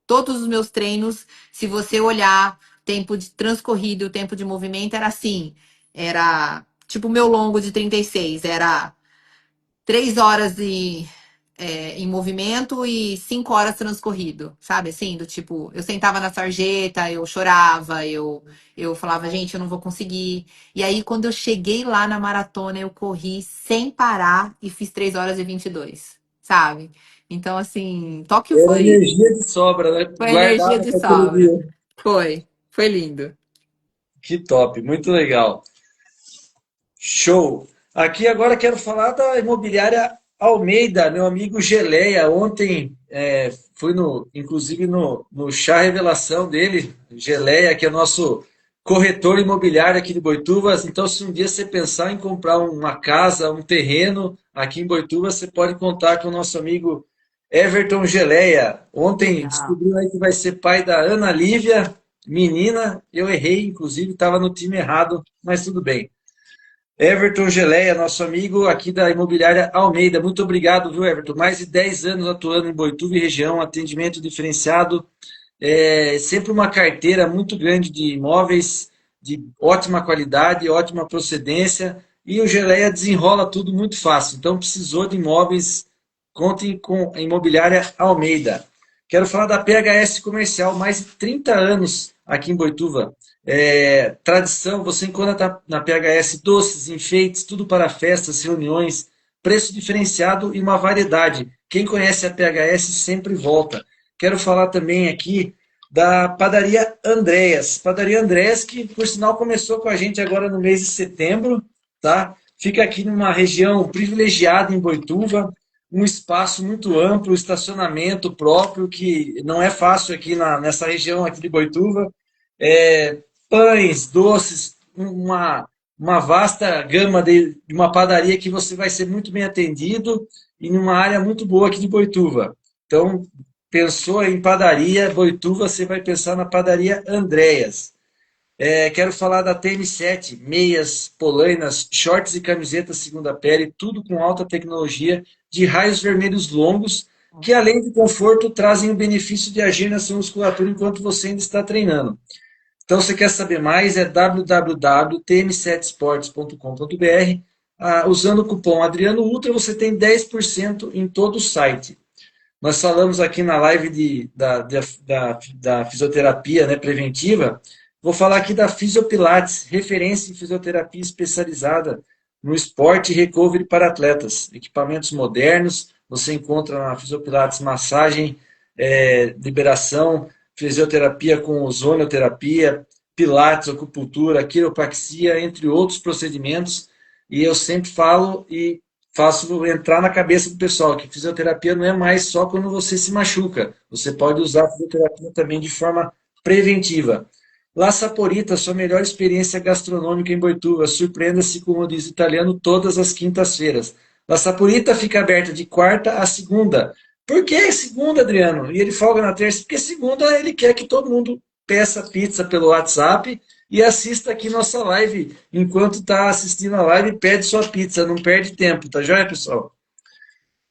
Todos os meus treinos, se você olhar tempo de transcorrido, tempo de movimento, era assim. Era tipo o meu longo de 36, era 3 horas em movimento e 5 horas transcorrido, sabe? Assim, do tipo, eu sentava na sarjeta, eu chorava, eu falava, gente, eu não vou conseguir. E aí, quando eu cheguei lá na maratona, eu corri sem parar e fiz 3 horas e 22, sabe? Então, assim, Tóquio
Era
foi.
energia de sobra, né?
Foi energia
Guardada
de
para aquele
sobra.
dia.
Foi lindo.
Que top, muito legal. Show! Aqui agora quero falar da imobiliária Almeida, meu amigo Geleia. Ontem fui inclusive no chá revelação dele, Geleia, que é nosso corretor imobiliário aqui de Boituvas. Então, se um dia você pensar em comprar uma casa, um terreno aqui em Boituvas, você pode contar com o nosso amigo Everton Geleia. Ontem
Legal.
descobriu aí que vai ser pai da Ana Lívia, menina. Eu errei, inclusive, estava no time errado, mas tudo bem. Everton Geleia, nosso amigo aqui da Imobiliária Almeida. Muito obrigado, viu, Everton? Mais de 10 anos atuando em Boituva e região, atendimento diferenciado, sempre uma carteira muito grande de imóveis de ótima qualidade, ótima procedência, e o Geleia desenrola tudo muito fácil. Então, precisou de imóveis, contem com a Imobiliária Almeida. Quero falar da PHS Comercial, mais de 30 anos aqui em Boituva. Tradição, você encontra na PHS doces, enfeites, tudo para festas, reuniões, preço diferenciado e uma variedade. Quem conhece a PHS sempre volta. Quero falar também aqui da Padaria Andréas. Padaria Andréas, que por sinal começou com a gente agora no mês de setembro, tá? Fica aqui numa região privilegiada em Boituva, um espaço muito amplo, estacionamento próprio, que não é fácil aqui nessa região aqui de Boituva. É, pães, doces, uma vasta gama de uma padaria que você vai ser muito bem atendido e numa área muito boa aqui de Boituva. Então, pensou em padaria, Boituva, você vai pensar na padaria Andréas. Quero falar da TM7, meias, polainas, shorts e camisetas segunda pele, tudo com alta tecnologia, de raios vermelhos longos, que além de conforto, trazem o benefício de agir na sua musculatura enquanto você ainda está treinando. Então, se você quer saber mais, é www.tm7sports.com.br. Usando o cupom Adriano Ultra, você tem 10% em todo o site. Nós falamos aqui na live da fisioterapia, né, preventiva. Vou falar aqui da Fisiopilates, referência em fisioterapia especializada no esporte e recovery para atletas. Equipamentos modernos, você encontra na Fisiopilates massagem, liberação, fisioterapia com ozonioterapia, pilates, acupuntura, quiropraxia, entre outros procedimentos. E eu sempre falo e faço entrar na cabeça do pessoal que fisioterapia não é mais só quando você se machuca. Você pode usar a fisioterapia também de forma preventiva. La Saporita, sua melhor experiência gastronômica em Boituva. Surpreenda-se, como diz o italiano, todas as quintas-feiras. La Saporita fica aberta de quarta a segunda. Por que segunda, Adriano? E ele folga na terça? Porque segunda ele quer que todo mundo peça pizza pelo WhatsApp e assista aqui nossa live. Enquanto está assistindo a live, pede sua pizza, não perde tempo, tá joia, pessoal?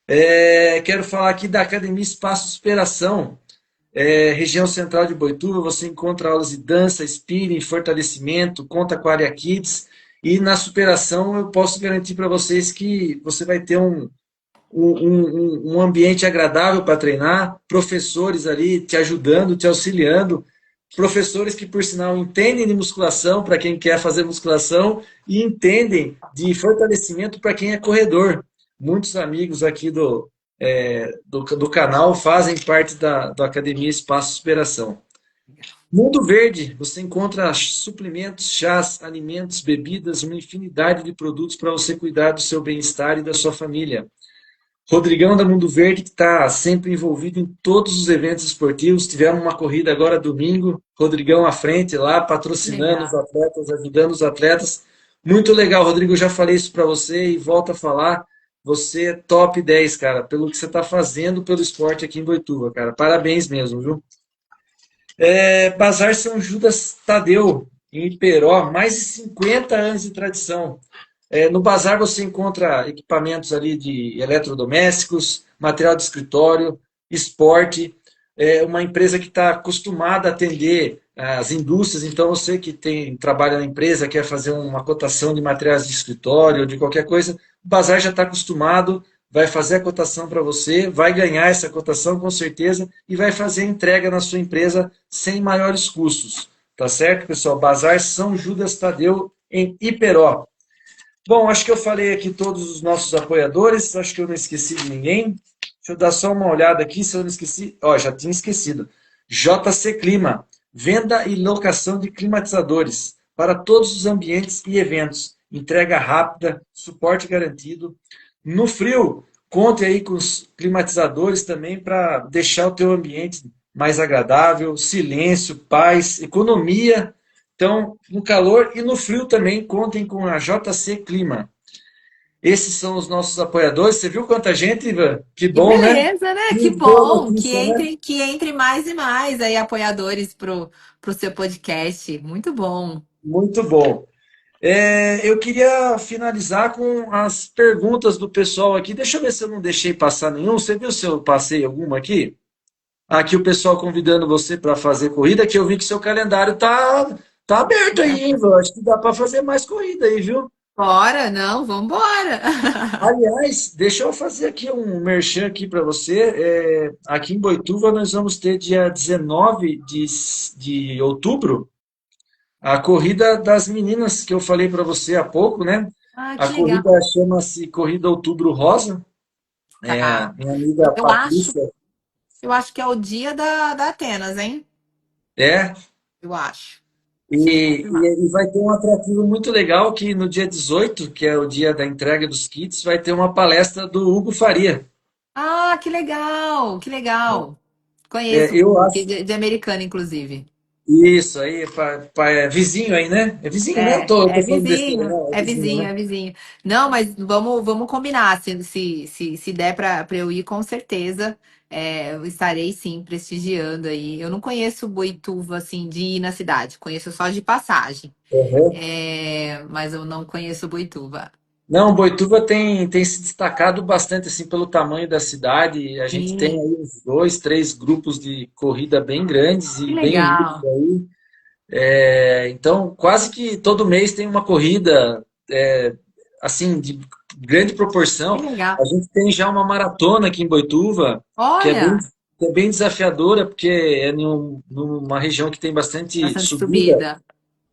Quero falar aqui da Academia Espaço Superação. Região central de Boituva, você encontra aulas de dança, spinning, fortalecimento, conta com a área Kids. E na superação eu posso garantir para vocês que você vai ter um ambiente agradável para treinar, professores ali te ajudando, te auxiliando, professores que, por sinal, entendem de musculação para quem quer fazer musculação e entendem de fortalecimento para quem é corredor. Muitos amigos aqui do canal fazem parte da Academia Espaço Superação. Mundo Verde, você encontra suplementos, chás, alimentos, bebidas, uma infinidade de produtos para você cuidar do seu bem-estar e da sua família. Rodrigão da Mundo Verde, que está sempre envolvido em todos os eventos esportivos. Tivemos uma corrida agora domingo, Rodrigão à frente lá, patrocinando os
Legal.
atletas, ajudando os atletas. Muito legal, Rodrigo, eu já falei isso para você e volto a falar. Você é top 10, cara, pelo que você está fazendo pelo esporte aqui em Boituva, cara. Parabéns mesmo, viu? Bazar São Judas Tadeu, em Iperó, mais de 50 anos de tradição. No bazar você encontra equipamentos ali de eletrodomésticos, material de escritório, esporte. Uma empresa que está acostumada a atender as indústrias, então você que trabalha na empresa, quer fazer uma cotação de materiais de escritório ou de qualquer coisa, o bazar já está acostumado, vai fazer a cotação para você, vai ganhar essa cotação com certeza e vai fazer a entrega na sua empresa sem maiores custos. Tá certo, pessoal? Bazar São Judas Tadeu, em Iperó. Bom, acho que eu falei aqui todos os nossos apoiadores, acho que eu não esqueci de ninguém. Deixa eu dar só uma olhada aqui se eu não esqueci. Ó, já tinha esquecido. JC Clima, venda e locação de climatizadores para todos os ambientes e eventos. Entrega rápida, suporte garantido. No frio, conte aí com os climatizadores também para deixar o teu ambiente mais agradável, silêncio, paz, economia. Então, no calor e no frio também, contem com a JC Clima. Esses são os nossos apoiadores. Você viu quanta gente, Ivan? Que
Que
bom, né?
beleza, né? Que
Que boa
bom que
notícia, né?
entre mais e mais aí apoiadores pro seu podcast. Muito bom.
Muito bom. Eu queria finalizar com as perguntas do pessoal aqui. Deixa eu ver se eu não deixei passar nenhum. Você viu se eu passei alguma aqui? Aqui o pessoal convidando você para fazer corrida, que eu vi que seu calendário tá aberto aí, hein, Ivan? Acho que dá para fazer mais corrida aí, viu?
Bora, não, vambora.
Aliás, deixa eu fazer aqui um merchan aqui para você. Aqui em Boituva nós vamos ter dia 19 de outubro a corrida das meninas que eu falei para você há pouco, né?
Ah,
A
que
corrida
legal.
chama-se Corrida Outubro Rosa.
Tá.
Minha amiga
Eu acho,
Patrícia.
eu acho que é o dia da Atenas, hein?
É,
eu acho. Preciso
e,
confirmar.
e vai ter um atrativo muito legal que no dia 18, que é o dia da entrega dos kits, vai ter uma palestra do Hugo Faria.
Ah, que legal, que legal. Conheço
É,
o
eu
Hugo,
acho.
de americano, inclusive.
Isso aí, é vizinho aí, né? É vizinho, né? Eu tô falando besteira, não, é vizinho, né?
É vizinho. Não, mas vamos combinar. Se der para eu ir, com certeza, eu estarei sim prestigiando aí. Eu não conheço Boituva assim de ir na cidade, conheço só de passagem.
Uhum.
Mas eu não conheço Boituva.
Não, Boituva tem se destacado bastante assim pelo tamanho da cidade. A gente tem
Sim,
aí uns dois, três grupos de corrida bem grandes
que
e bem unidos
legal,
aí. Então, quase que todo mês tem uma corrida assim de grande
que
proporção. A
legal.
gente tem já uma maratona aqui em Boituva que é bem,
Olha,
que é bem desafiadora porque é numa região que tem bastante
bastante
subida,
subida.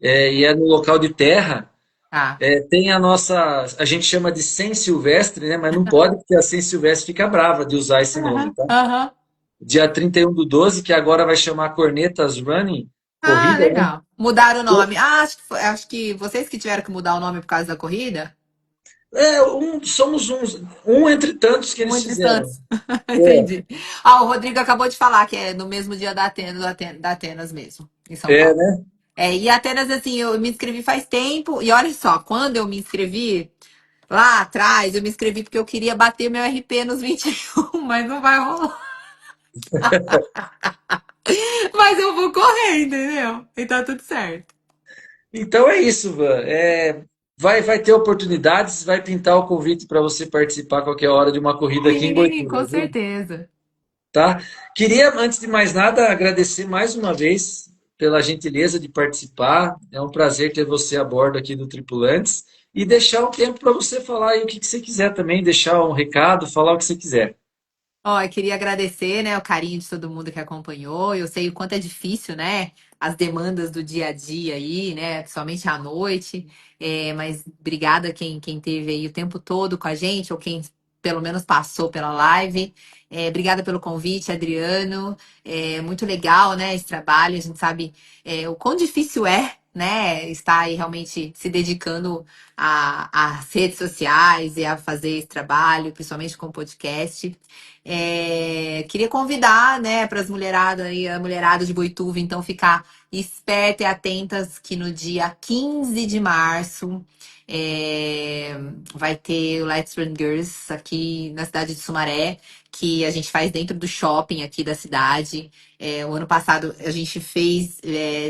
e é no local de terra.
Tá.
Tem a gente chama de Sem Silvestre, né? Mas não pode, porque a Sem Silvestre fica brava de usar esse nome,
Aham,
tá?
aham.
Dia 31/12, que agora vai chamar Cornetas Running,
Ah,
corrida, né?
legal. Mudaram o nome. Ah, acho que vocês que tiveram que mudar o nome por causa da corrida?
Somos um entre tantos que
Um
eles
entre
fizeram.
tantos.
É,
Entendi. Ah, o Rodrigo acabou de falar que é no mesmo dia da Atenas mesmo, em São Paulo.
né?
E Atenas, assim, eu me inscrevi faz tempo, e olha só, quando eu me inscrevi, lá atrás, eu me inscrevi porque eu queria bater meu RP nos 21, mas não vai rolar. Mas eu vou correr, entendeu? E tá tudo certo.
Então é isso, Van. Vai ter oportunidades, vai pintar o convite para você participar a qualquer hora de uma corrida aqui em
Sim, com
Boituva, viu?
certeza.
Tá? Queria, antes de mais nada, agradecer mais uma vez pela gentileza de participar. É um prazer ter você a bordo aqui do Tripulantes e deixar um tempo para você falar aí o que você quiser também, deixar um recado, falar o que você quiser.
Ó, eu queria agradecer, né, o carinho de todo mundo que acompanhou. Eu sei o quanto é difícil, né, as demandas do dia a dia aí, né, principalmente à noite. Mas obrigada quem teve aí o tempo todo com a gente, ou quem pelo menos passou pela live. Obrigada pelo convite, Adriano. Muito legal, né, esse trabalho. A gente sabe, o quão difícil é, né, estar aí realmente se dedicando às redes sociais e a fazer esse trabalho, principalmente com o podcast. Queria convidar, né, para as mulheradas aí, a mulherada de Boituva, então ficar esperta e atentas que no dia 15 de março é, vai ter o Let's Run Girls aqui na cidade de Sumaré, que a gente faz dentro do shopping aqui da cidade. O ano passado a gente fez,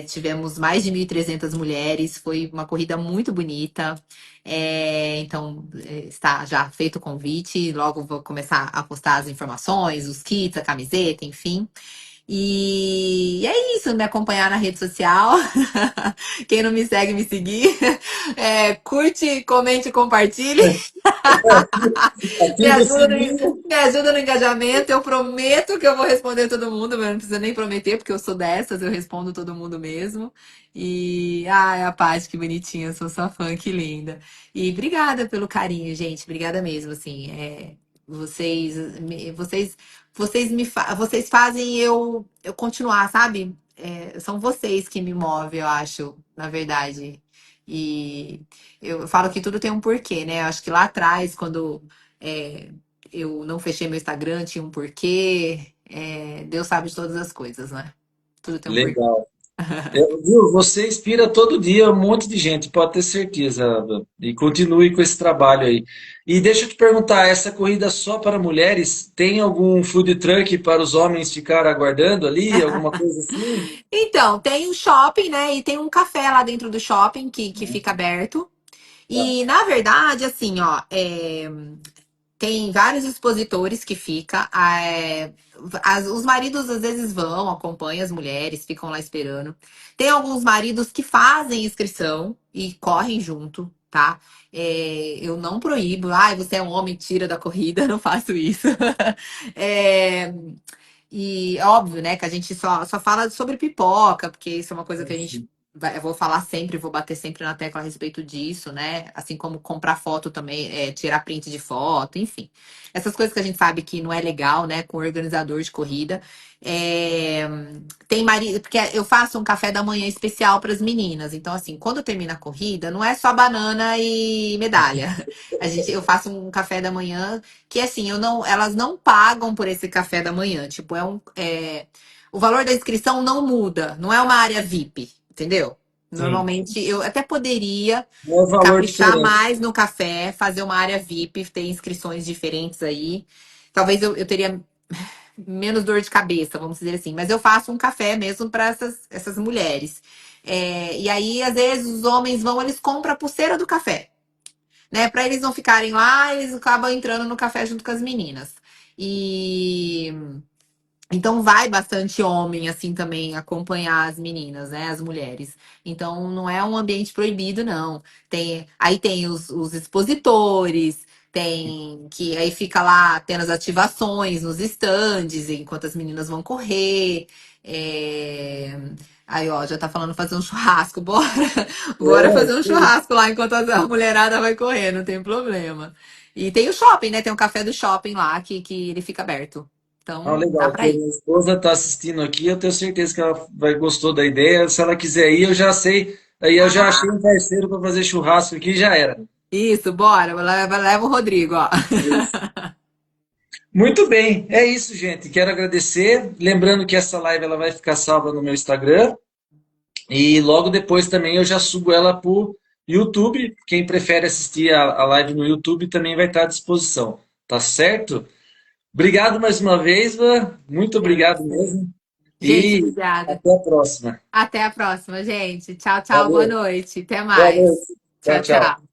tivemos mais de 1.300 mulheres, foi uma corrida muito bonita. Então, está já feito o convite. Logo vou começar a postar as informações, os kits, a camiseta, enfim. E é isso, me acompanhar na rede social. Quem não me segue, me seguir. Curte, comente, compartilhe. Me
Ativa o
ajuda no,
sininho.
me ajuda no engajamento. Eu prometo que eu vou responder todo mundo, mas não precisa nem prometer, porque eu sou dessas, eu respondo todo mundo mesmo. E, ai, a Paty, que bonitinha, eu sou sua fã, que linda. E obrigada pelo carinho, gente, obrigada mesmo, assim, vocês, vocês fazem eu continuar, sabe? São vocês que me movem, eu acho, na verdade. E eu falo que tudo tem um porquê, né? Eu acho que lá atrás, quando é, eu não fechei meu Instagram, tinha um porquê. Deus sabe de todas as coisas, né? Tudo tem um porquê.
Legal. Viu? Você inspira todo dia um monte de gente, pode ter certeza, Ava. E continue com esse trabalho aí. E deixa eu te perguntar, essa corrida só para mulheres, tem algum food truck para os homens ficar aguardando ali? Alguma coisa assim?
Então, tem um shopping, né? E tem um café lá dentro do shopping que fica aberto.
Tá.
E, na verdade, assim, ó, tem vários expositores que fica. Os maridos às vezes vão, acompanham as mulheres, ficam lá esperando. Tem alguns maridos que fazem inscrição e correm junto, tá? Eu não proíbo. Ai, você é um homem, tira da corrida, não faço isso. É, e é óbvio, né, que a gente só fala sobre pipoca, porque isso é uma coisa que a gente eu vou falar sempre, vou bater sempre na tecla a respeito disso, né? Assim como comprar foto também, tirar print de foto, enfim. Essas coisas que a gente sabe que não é legal, né? Com organizador de corrida. É, tem marido, porque eu faço um café da manhã especial para as meninas. Então, assim, quando termina a corrida, não é só banana e medalha. Eu faço um café da manhã que, assim, elas não pagam por esse café da manhã. Tipo, o valor da inscrição não muda, não é uma área VIP, entendeu?
Sim.
Normalmente eu até poderia
Não é um valor
caprichar
diferente.
mais no café, fazer uma área VIP, ter inscrições diferentes aí. Talvez eu teria menos dor de cabeça, vamos dizer assim. Mas eu faço um café mesmo para essas mulheres. E aí, às vezes, os homens vão, eles compram a pulseira do café, né? Para eles não ficarem lá, eles acabam entrando no café junto com as meninas. E então vai bastante homem assim também acompanhar as meninas, né, as mulheres. Então não é um ambiente proibido, não. Aí tem os expositores, tem que aí fica lá tendo as ativações nos estandes enquanto as meninas vão correr. É, Aí, ó, já tá falando fazer um churrasco. Bora, bora
É,
fazer um
isso aí.
churrasco lá enquanto a mulherada vai correr, não tem problema. E tem o shopping, né? Tem um café do shopping lá que ele fica aberto.
Ah,
Então, dá
legal,
pra
que a
ir.
minha esposa está assistindo aqui, eu tenho certeza que ela gostou da ideia. Se ela quiser ir, eu já sei. Aí eu já achei
Ah,
um parceiro para fazer churrasco aqui, já era.
isso, bora. Leva o Rodrigo, ó.
Muito bem, é isso, gente. Quero agradecer. Lembrando que essa live ela vai ficar salva no meu Instagram e logo depois também eu já subo ela para o YouTube. Quem prefere assistir a live no YouTube também vai estar à disposição. Tá certo? Obrigado mais uma vez, Van. Muito
É
obrigado
isso aí.
mesmo.
Gente,
E
obrigada.
até a próxima.
Até a próxima, gente. Tchau, tchau. Boa
Valeu.
noite. Até
Boa
mais.
noite. Tchau,
Tchau,
tchau.
tchau.